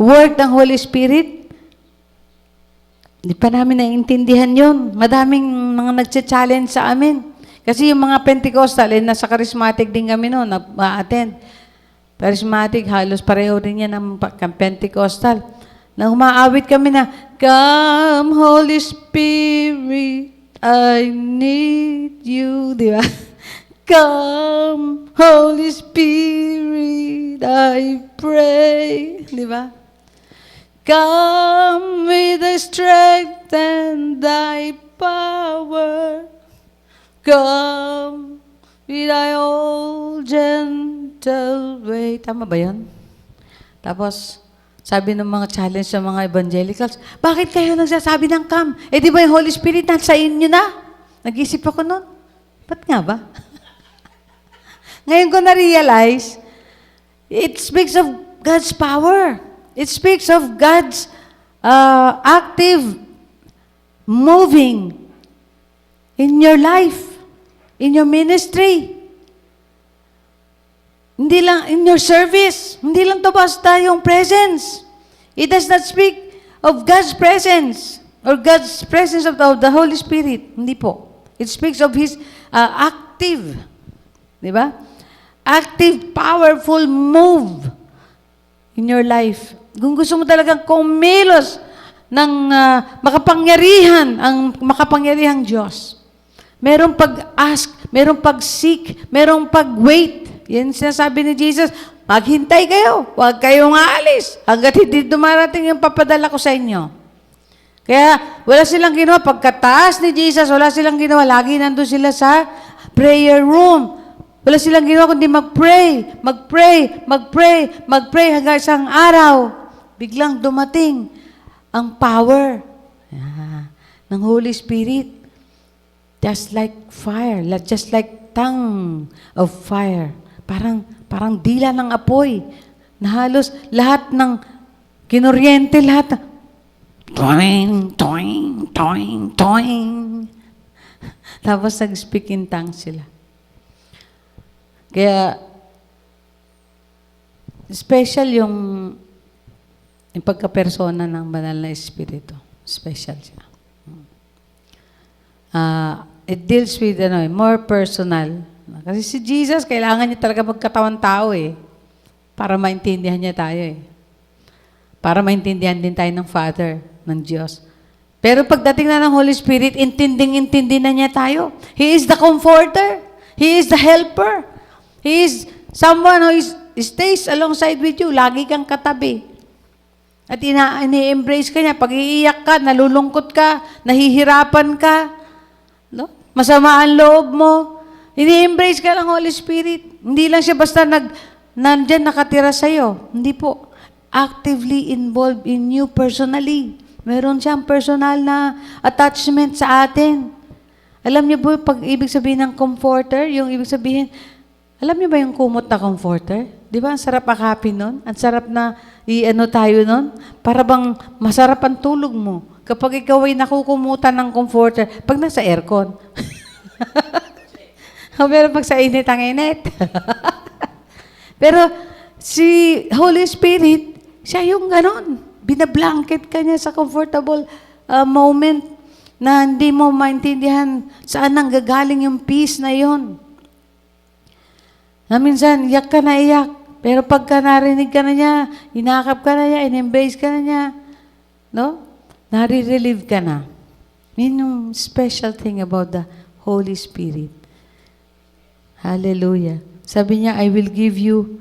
word ng Holy Spirit. Hindi pa namin naiintindihan yun. Madaming mga nagcha-challenge sa amin. Kasi yung mga Pentecostal, nasa charismatic din kami noon, nag-attend. Charismatic, halos pareho rin yan ng Pentecostal. Na umaawit kami na, Come, Holy Spirit, I need you. Di ba? Come, Holy Spirit, I pray. Di ba? Come with thy strength and thy power. Come with thy old gentle way. Tama ba yun? Tapos, sabi ng mga challenge sa mga evangelicals, bakit kayo nagsasabi ng come? Eh di ba yung Holy Spirit nasa inyo na? Nag-isip ako nun. Ba't nga ba? Ngayon ko na-realize, it speaks of God's power. It speaks of God's active moving in your life, in your ministry, hindi lang in your service. Hindi lang to basta yung presence. It does not speak of God's presence or God's presence of the Holy Spirit. Hindi po. It speaks of His active, di ba? Active, powerful move in your life. Kung gusto mo talagang kumilos ng makapangyarihan, ang makapangyarihang Diyos. Merong pag-ask, merong pag-seek, merong pag-wait. Yan sinasabi ni Jesus, maghintay kayo, huwag kayong aalis, hanggat hindi dumarating yung papadala ko sa inyo. Kaya wala silang ginawa, pagkataas ni Jesus, wala silang ginawa, lagi nandun sila sa prayer room. Wala silang ginawa kundi mag-pray, mag-pray, mag-pray, mag-pray hanggang isang araw. Biglang dumating ang power ng Holy Spirit. Just like fire, just like tongue of fire. Parang dila ng apoy. Na halos lahat ng kinuryente, lahat toing, toing, toing, toing. Tapos nag-speak in tongues sila. Kaya, special yung pagkapersona ng banal na Espiritu. Special siya. It deals with more personal. Kasi si Jesus, kailangan niya talaga magkatawan tao eh. Para maintindihan niya tayo eh. Para maintindihan din tayo ng Father, ng Diyos. Pero pagdating na ng Holy Spirit, intinding-intindi na niya tayo. He is the comforter. He is the helper. He is someone who stays alongside with you. Lagi kang katabi. At ini-embrace ka niya. Pag iiyak ka, nalulungkot ka, nahihirapan ka, no? Masama ang loob mo, ini-embrace ka ng Holy Spirit. Hindi lang siya basta nandyan nakatira sa'yo. Hindi po. Actively involved in you personally. Meron siyang personal na attachment sa atin. Alam niyo po, pag ibig sabihin ng comforter, yung ibig sabihin, alam niyo ba yung kumot na comforter? Di ba? Ang sarap akapin nun. Ang sarap na tayo nun. Para bang masarap ang tulog mo. Kapag ikaw ay nakukumutan ng comforter, pag nasa aircon. Pero pag sa init, ang init. Pero si Holy Spirit, siya yung ganon. Binablanket ka niya sa comfortable moment na hindi mo maintindihan saan nang gagaling yung peace na yon. Na minsan, iyak ka na iyak. Pero pagka narinig ka na niya, inakap ka na niya, in-embrace ka na niya, no? Nare-relieve ka na. Yun yung special thing about the Holy Spirit. Hallelujah. Sabi niya, I will give you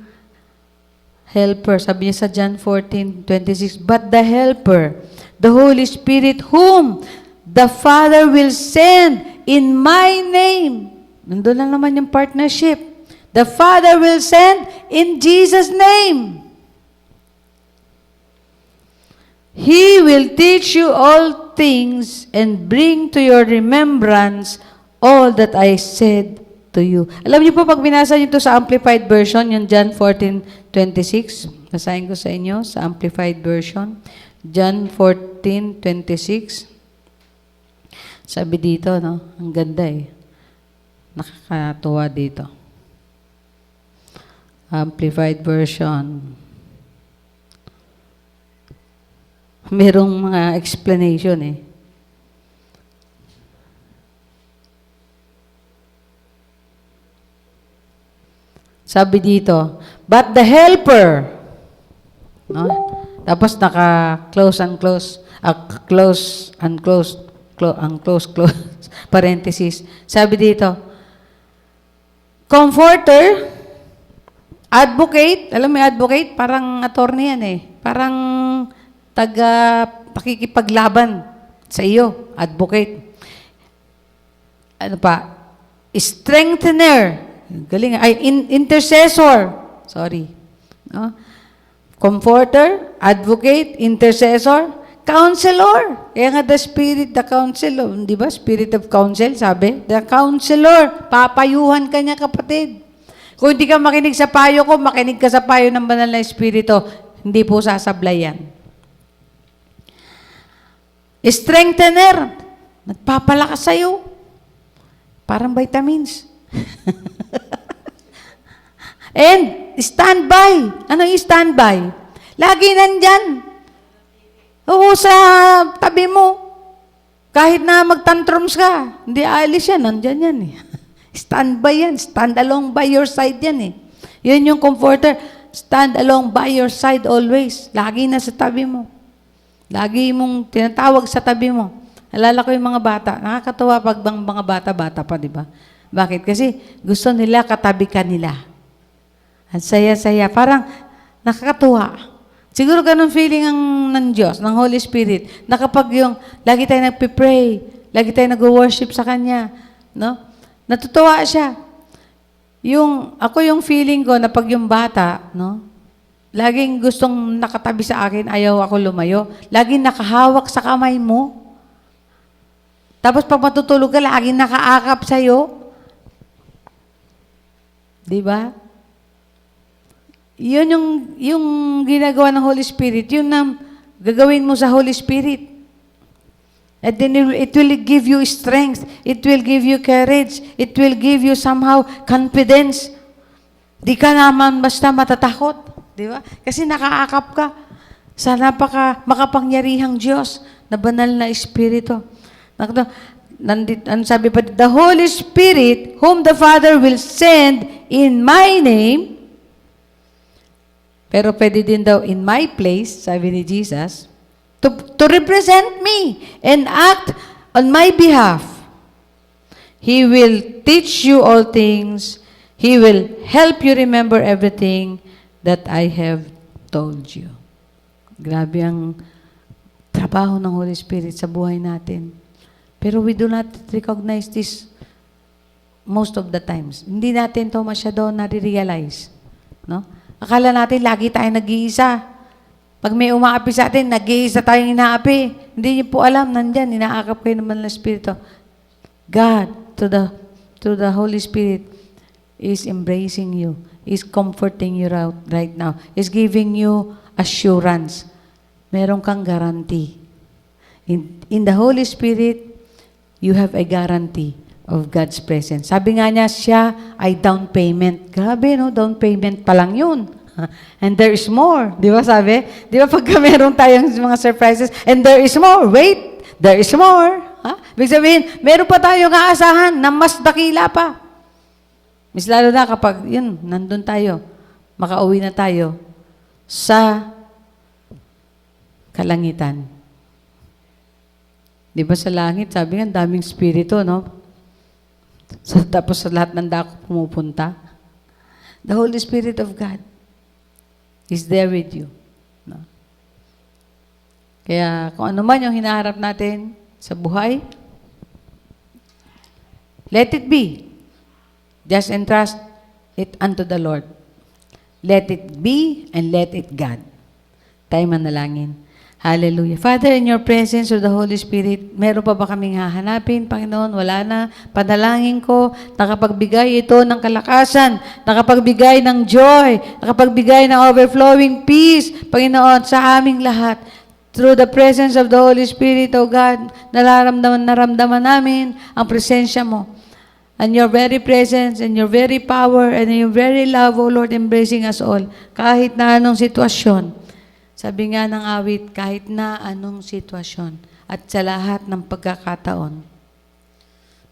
helper. Sabi niya sa John 14:26, but the helper, the Holy Spirit, whom the Father will send in my name. Nandun lang naman yung partnership. The Father will send in Jesus' name. He will teach you all things and bring to your remembrance all that I said to you. Alam niyo po, pag binasa niyo ito sa Amplified Version, yung John 14:26, basahin ko sa inyo sa Amplified Version. John 14:26. Sabi dito, no? Ang ganda eh. Nakakatuwa dito. Amplified Version. Merong mga explanation eh. Sabi dito, but the helper, no? Tapos naka-close and close, close and close, close, parenthesis. Sabi dito, comforter, advocate, alam mo yung advocate? Parang attorney yan eh. Parang pakikipaglaban sa iyo, advocate. Ano pa? Strengthener, galing, ay, intercessor, sorry. No? Comforter, advocate, intercessor, counselor. Kaya nga the spirit, the counselor, di ba? Spirit of counsel, sabi. The counselor, papayuhan ka niya, kapatid. Kung hindi ka makinig sa payo ko, makinig ka sa payo ng banal na espiritu, hindi po sasablay yan. Strengthener, nagpapalakas sa'yo. Parang vitamins. And standby. Ano yung standby? Lagi nandyan. Oo, sa tabi mo. Kahit na magtantrums ka, hindi aalis yan, nandyan yan eh. Standby yan. Stand along by your side yan eh. Yun yung comforter. Stand along by your side always. Lagi na sa tabi mo. Lagi mong tinatawag sa tabi mo. Alala ko yung mga bata. Nakakatawa pag mga bata pa, di ba? Bakit? Kasi gusto nila katabi ka nila. At saya-saya. Parang nakakatuwa. Siguro ganun feeling ng Diyos, ng Holy Spirit, na kapag yung lagi tayo nagpipray, lagi tayo nag-worship sa Kanya, no? Natutuwa siya. Ako yung feeling ko na pag yung bata, no? Laging gustong nakatabi sa akin, ayaw ako lumayo. Laging nakahawak sa kamay mo. Tapos pag matutulog ka, laging nakaakap sa'yo. Di ba? Yun yung ginagawa ng Holy Spirit. Yun na gagawin mo sa Holy Spirit. And then it will give you strength. It will give you courage. It will give you somehow confidence. Di ka naman basta matatakot. Di ba? Kasi nakaakap ka sa makapangyarihang Diyos na banal na Espiritu. Ano sabi pa? The Holy Spirit, whom the Father will send in my name, pero pwede din daw in my place, sabi ni Jesus, to represent me and act on my behalf. He will teach you all things. He will help you remember everything that I have told you. Grabe ang trabaho ng Holy Spirit sa buhay natin. Pero we do not recognize this most of the times. Hindi natin ito masyado nare-realize. No? Akala natin lagi tayo nag-iisa. Pag may umaapi sa atin, nag-iisa tayong inaapi. Hindi niyo po alam, nandyan, inaakap kayo naman ng Espiritu. God, to the Holy Spirit, is embracing you, is comforting you right now, is giving you assurance. Meron kang guarantee. In the Holy Spirit, you have a guarantee of God's presence. Sabi nga niya, siya ay down payment. Grabe, no? Down payment pa lang yun. And there is more. Di ba sabi? Di ba pagka meron tayong mga surprises, and there is more. Wait, there is more. Ibig sabihin, meron pa tayong aasahan na mas dakila pa. Mas lalo na kapag, yun, nandun tayo, makauwi na tayo sa kalangitan. Di ba sa langit, sabi nga, ang daming spirito, no? So, tapos sa lahat ng dako pumupunta. The Holy Spirit of God is there with you. No? Kaya kung ano man yung hinaharap natin sa buhay, let it be. Just entrust it unto the Lord. Let it be and let it God. Tayo manalangin. Hallelujah. Father, in your presence of the Holy Spirit, meron pa ba kaming hahanapin, Panginoon? Wala na. Panalangin ko, nakapagbigay ito ng kalakasan, nakapagbigay ng joy, nakapagbigay ng overflowing peace, Panginoon, sa aming lahat. Through the presence of the Holy Spirit, O God, naramdaman namin ang presensya mo. And your very presence, and your very power, and your very love, O Lord, embracing us all. Kahit na anong sitwasyon. Sabi nga ng awit, kahit na anong sitwasyon at sa lahat ng pagkakataon,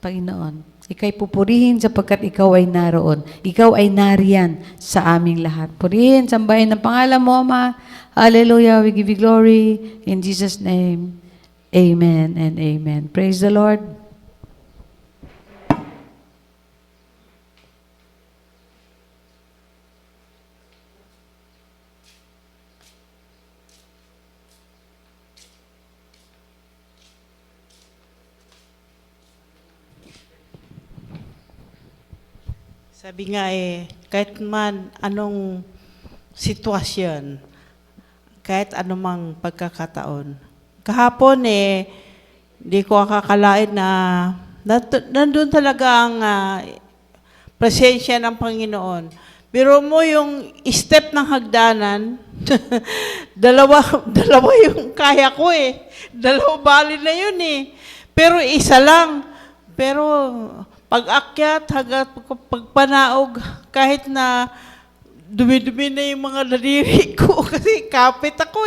Panginoon, ika'y pupurihin sapagkat ikaw ay naroon. Ikaw ay nariyan sa aming lahat. Purihin, sambahin ng pangalan mo, Ama. Hallelujah, we give you glory. In Jesus' name, amen and amen. Praise the Lord. Sabi nga kahit man anong sitwasyon, kahit anumang pagkakataon. Kahapon hindi ko akakalain na nandun talaga ang presensya ng Panginoon. Pero mo yung step ng hagdanan, dalawa yung kaya ko Dalawa bali na yun Pero isa lang. Pero pag-akyat, hanggang pagpanaog, kahit na dumi-dumi na yung mga daliri ko kasi kapit ako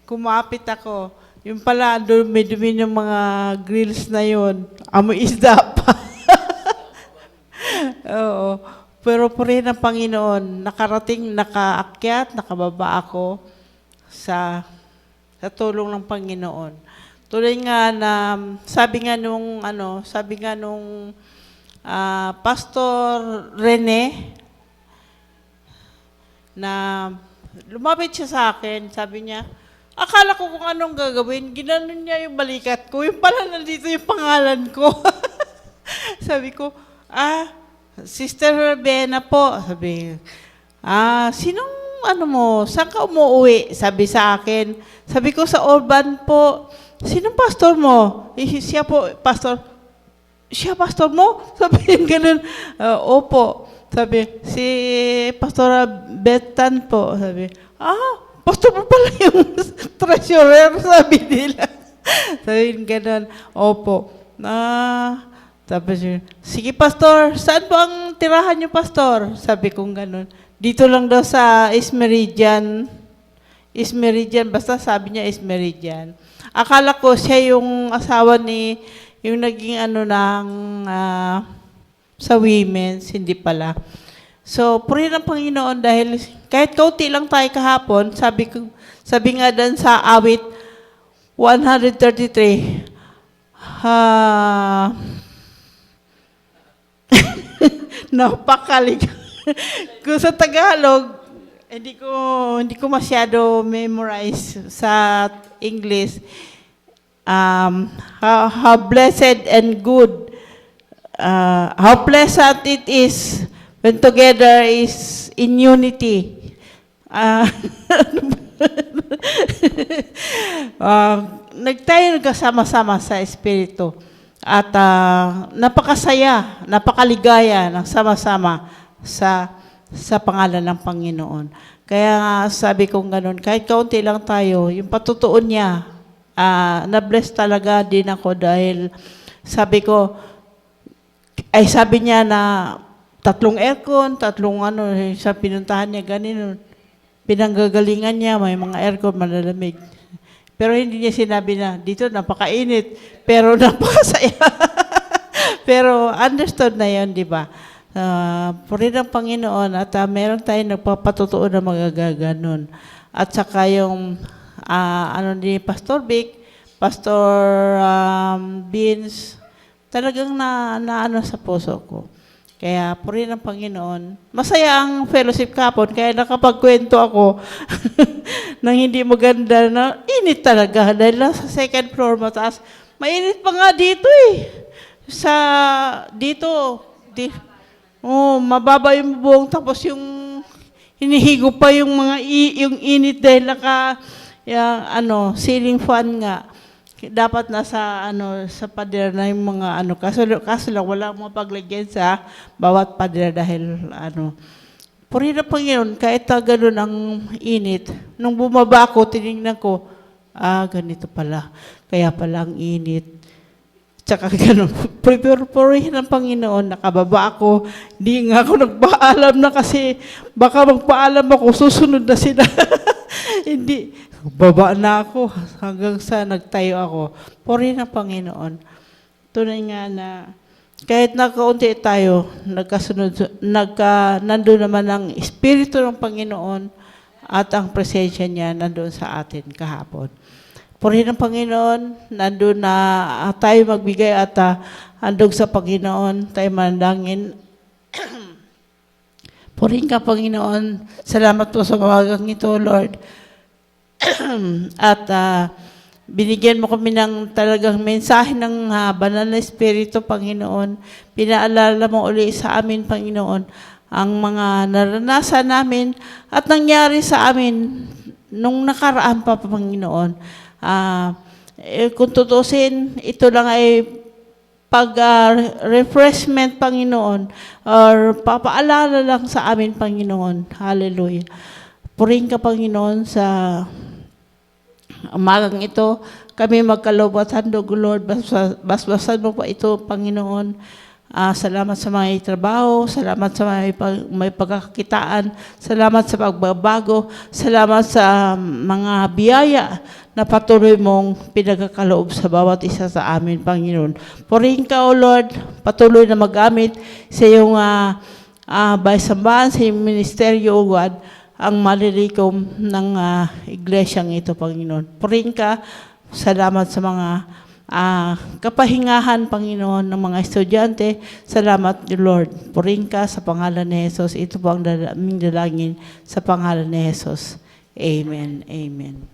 Kumapit ako. Yung pala, dumi-dumi yung mga grills na yun. Amoy isda pa. Oo. Pero po rin ang Panginoon, nakaakyat, nakababa ako sa tulong ng Panginoon. Tuloy nga na, sabi nga nung Pastor Rene, na lumapit siya sa akin, sabi niya, akala ko kung anong gagawin, ginanon niya yung balikat ko, yung pala nandito yung pangalan ko. Sabi ko, Sister Bena po, sabi, sinong saan ka umuwi? Sabi sa akin, sabi ko sa Urban po, sinong pastor mo? Siya po, pastor. Siya, pastor mo? Sabi yung ganun. Opo. Sabi, si Pastora Betan po. Sabi, pastor mo pala yung treasurer, sabi nila. Sabi yung ganun. Opo. Sabi, sige, pastor, saan po ang tirahan niyo, pastor? Sabi kong ganun. Dito lang daw sa Ismeridian. Ismeridian, basta sabi niya Ismeridian. Akala ko siya yung asawa yung naging sa women's, hindi pala. So, puri ng Panginoon dahil kahit kaunti lang tayo kahapon, sabi nga doon sa awit 133, napakalig. Kung sa Tagalog, hindi ko masyado memorize sa English. How blessed and good, how pleasant it is when together is in unity. Nagkasama-sama sa Espiritu at napakasaya, napakaligaya ng sama-sama sa pangalan ng Panginoon. Kaya nga sabi kong ganun, kahit kaunti lang tayo, yung patutuon niya, na-bless talaga din ako dahil sabi niya na 3 aircon, 3 sa pinuntahan niya, ganun. Pinanggagalingan niya, may mga aircon, malalamig. Pero hindi niya sinabi na, dito napakainit, pero napakasaya. Pero understood na yun, di ba? Puri ng Panginoon at meron tayong nagpapatutuo na magagaganon. At saka yung ni Pastor Vic, Pastor Beans, talagang naano sa puso ko. Kaya purihin ang Panginoon. Masaya ang fellowship kapon, kaya nakapagkwento ako ng hindi maganda na init talaga. Dahil lang sa second floor mataas, mainit pa nga dito eh. Dito, mababa yung bubong, tapos yung hinihigo pa yung yung init dahil ceiling fan nga. Dapat nasa sa pader na yung mga kaso lang wala mo paglagyan sa bawat pader dahil purihin ang Panginoon, kahit gano'n ang init. Nung bumaba ako, tinignan ko, ganito pala. Kaya pala ang init. Tsaka gano'n, purihin ang Panginoon, nakababa ako, hindi nga ako nagpaalam na kasi baka magpaalam ako, susunod na sila. Hindi, baba na ako hanggang sa nagtayo ako. Purihin ang Panginoon. Tunay nga na kahit nakaunti tayo, nandun naman ang Espiritu ng Panginoon at ang presensya niya nandun sa atin kahapon. Purihin ang Panginoon, nandun na tayo magbigay at handog sa Panginoon, tayo manalangin. Purihin ka, Panginoon. Salamat po sa mawagang ito, Lord. At binigyan mo kami ng talagang mensahe ng banal na Espiritu, Panginoon. Pinaalala mo uli sa amin, Panginoon, ang mga naranasan namin at nangyari sa amin nung nakaraan pa, Panginoon. Kung tutusin, ito lang ay refreshment, Panginoon, or papaalala lang sa amin, Panginoon. Hallelujah. Purihin ka, Panginoon, sa umagang ito. Kami magkaloob at handog, Lord. Basbasan mo pa ito, Panginoon. Salamat sa mga trabaho, salamat sa may pagkakakitaan, salamat sa pagbabago, salamat sa mga biyaya na patuloy mong pinagkakaloob sa bawat isa sa amin, Panginoon. Purihin ka, O Lord, patuloy na magamit sa iyong baysambahan, sa iyong ministeryo, O God, ang malilikom ng iglesyang ito, Panginoon. Purihin ka, salamat sa mga kapahingahan, Panginoon, ng mga estudyante. Salamat, Lord. Purihin ka sa pangalan ni Jesus. Ito po ang aming dalangin sa pangalan ni Jesus. Amen. Amen.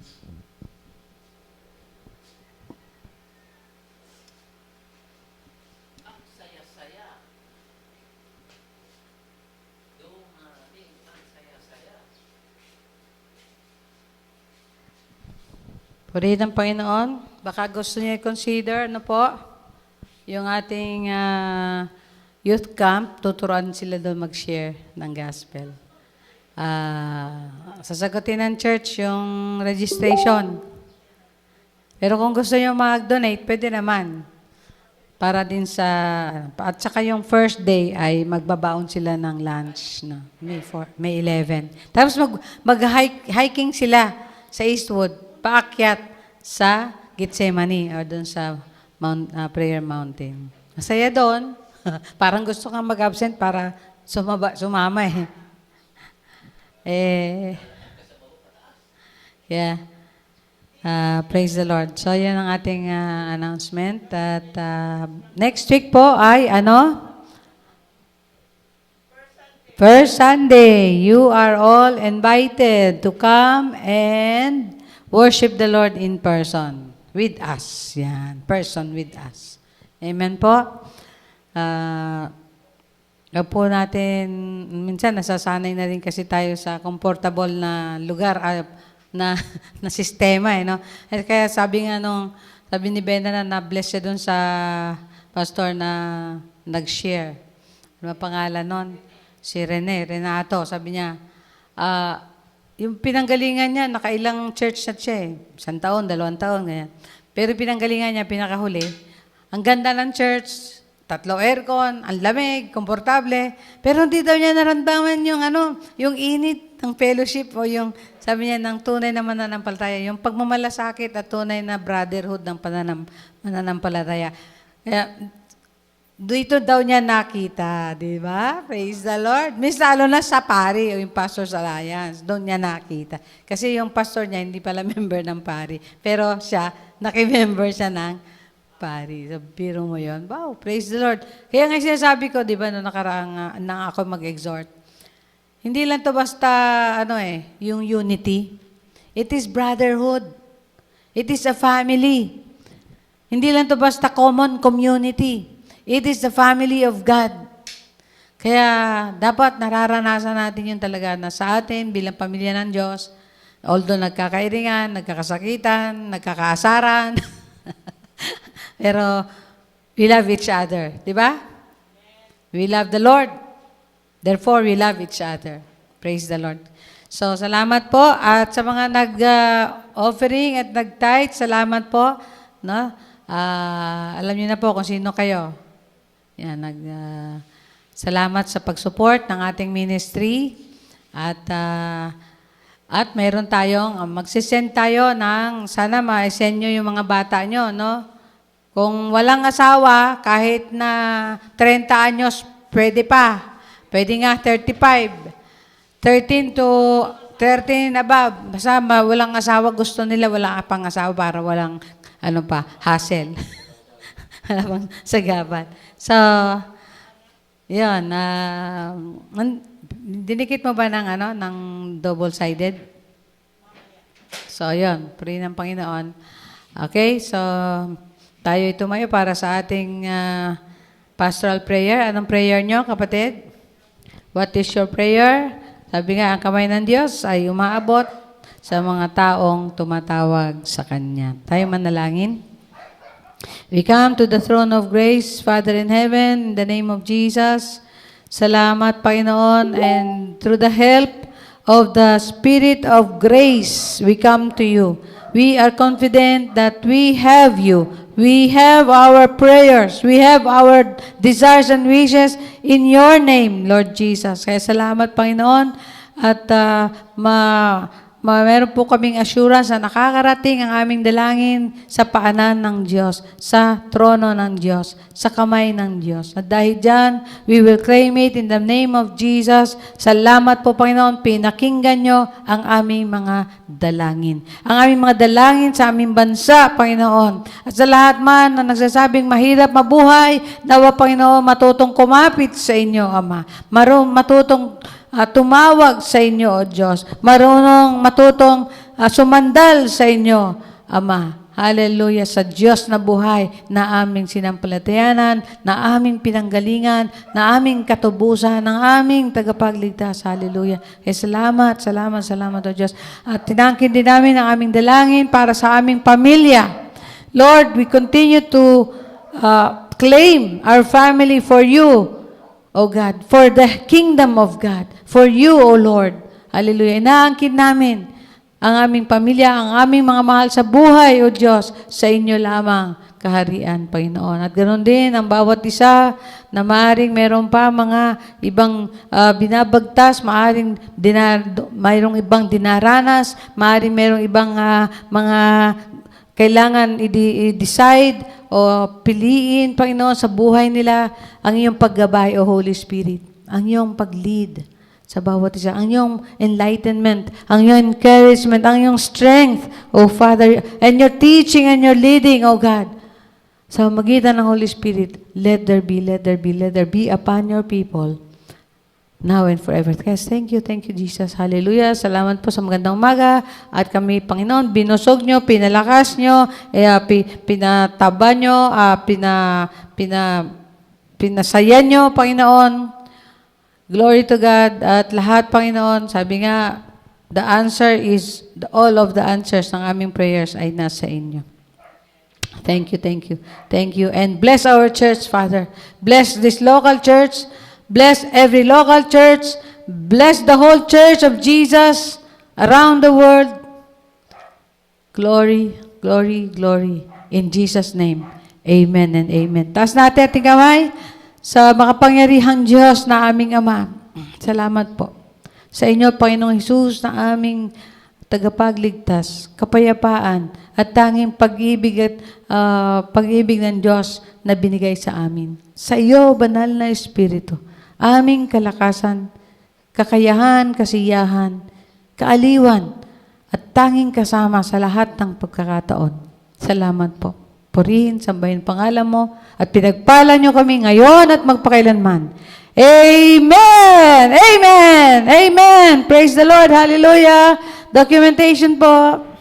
Purihin ng Panginoon. Baka gusto niya i-consider, yung ating youth camp, tuturuan sila doon mag-share ng gospel. Sasagutin ng church yung registration. Pero kung gusto niyo mag-donate, pwede naman. Para din at saka yung first day ay magbabaon sila ng lunch, May 11. Tapos mag-hiking sila sa Eastwood, paakyat sa Gethsemane o doon sa Prayer Mountain. Masaya doon. Parang gusto kang mag-absent para sumama eh. Yeah. Praise the Lord. So, yan ang ating announcement. At next week po ay First Sunday. You are all invited to come and worship the Lord in person. With us. Yan. Person with us. Amen po. Po natin, minsan nasasanay na rin kasi tayo sa comfortable na lugar, na sistema, Kaya sabi ni Bena na na-bless siya dun sa pastor na nag-share. Ano pangalan nun? Si Renato. Sabi niya, yung pinanggalingan niya, nakailang church na siya 1 taon, 2 taon, ganyan. Pero pinanggalingan niya, pinakahuli, ang ganda ng church, 3 aircon, ang lamig, komportable, pero hindi daw niya naramdaman yung init ng fellowship o yung, sabi niya, ng tunay na mananampalataya, yung pagmamalasakit at tunay na brotherhood ng mananampalataya. Kaya, Dito daw niya nakita, di ba? Praise the Lord. Miss, lalo na sa pari o yung Pastor's Alliance, doon niya nakita. Kasi yung pastor niya, hindi pala member ng pari. Pero siya, nakimember siya ng pari. So, biro mo yun. Wow, praise the Lord. Kaya nga sinasabi ko, di ba, noong nakaraang nang ako mag-exhort, hindi lang to basta, yung unity. It is brotherhood. It is a family. Hindi lang to basta common community. It is the family of God. Kaya dapat nararanasan natin yun talaga na sa atin bilang pamilya ng Diyos, although nagkakairingan, nagkakasakitan, nagkakaasaran, pero we love each other. Di ba? We love the Lord. Therefore, we love each other. Praise the Lord. So, salamat po. At sa mga nag-offering at nag-tithe, salamat po. No? Alam niyo na po kung sino kayo. Yan, salamat sa pag-support ng ating ministry. At mayroon tayong, magsisend tayo ng, sana ma-send nyo yung mga bata nyo, no? Kung walang asawa, kahit na 30 anyos, pwede pa. Pwede nga 35. 13 to 13 above. Basta walang asawa, gusto nila, wala pang asawa para walang, hassle. Wala pang sagaban. So, yun. Dinikit mo ba ng double-sided? So, yun. Pray ng Panginoon. Okay, so, tayo tumayo para sa ating pastoral prayer. Anong prayer nyo, kapatid? What is your prayer? Sabi nga, ang kamay ng Diyos ay umaabot sa mga taong tumatawag sa Kanya. Tayo manalangin. We come to the throne of grace, Father in heaven, in the name of Jesus. Salamat, Panginoon, and through the help of the Spirit of grace, we come to you. We are confident that we have you. We have our prayers. We have our desires and wishes in your name, Lord Jesus. Kaya salamat, Panginoon, at meron po kaming assurance na nakakarating ang aming dalangin sa paanan ng Diyos, sa trono ng Diyos, sa kamay ng Diyos. At dahil dyan, we will claim it in the name of Jesus. Salamat po, Panginoon, pinakinggan nyo ang aming mga dalangin. Ang aming mga dalangin sa aming bansa, Panginoon. At sa lahat man na nagsasabing mahirap mabuhay, nawa, Panginoon, matutong kumapit sa inyo, Ama. Matutong tumawag sa inyo, O Diyos. Marunong matutong sumandal sa inyo, Ama. Hallelujah, sa Diyos na buhay na aming sinampalatayanan, na aming pinanggalingan, na aming katubusan, ng aming tagapagligtas. Hallelujah. Salamat, O Diyos. At tinangkin din namin ang aming dalangin para sa aming pamilya. Lord, we continue to claim our family for you, O God, for the kingdom of God, for you, O Lord. Hallelujah. Inaangkin namin ang aming pamilya, ang aming mga mahal sa buhay, O Diyos, sa inyo lamang kaharian, Panginoon. At ganoon din ang bawat isa na maaaring meron pa mga ibang binabagtas, mayroong ibang dinaranas, maaaring merong ibang mga kailangan i-decide o piliin, Panginoon, sa buhay nila ang iyong paggabay, O Holy Spirit, ang iyong pag-lead sa bawat isa, ang iyong enlightenment, ang iyong encouragement, ang iyong strength, O Father, and your teaching and your leading, O God. Sa magitan ng Holy Spirit, let there be upon your people, now and forever. Yes, thank you, Jesus. Hallelujah. Salamat po sa magandang umaga. At kami, Panginoon, binusog nyo, pinalakas nyo, pinataba nyo, pinasaya nyo, Panginoon. Glory to God. At lahat, Panginoon, sabi nga, the answer is, all of the answers ng aming prayers ay nasa inyo. Thank you. And bless our church, Father. Bless this local church. Bless every local church. Bless the whole church of Jesus around the world. Glory. In Jesus' name. Amen and amen. Taas natin ating kamay sa makapangyarihang Diyos na aming Ama. Salamat po sa inyo, Panginoong Hesus, na aming tagapagligtas, kapayapaan, at tanging pag-ibig ng Diyos na binigay sa amin. Sa iyo, banal na Espiritu, aming kalakasan, kakayahan, kasiyahan, kaaliwan, at tanging kasama sa lahat ng pagkakataon. Salamat po. Purihin, sambahin pangalan mo, at pinagpala niyo kami ngayon at magpakailanman. Amen! Amen! Amen! Praise the Lord! Hallelujah! Documentation po.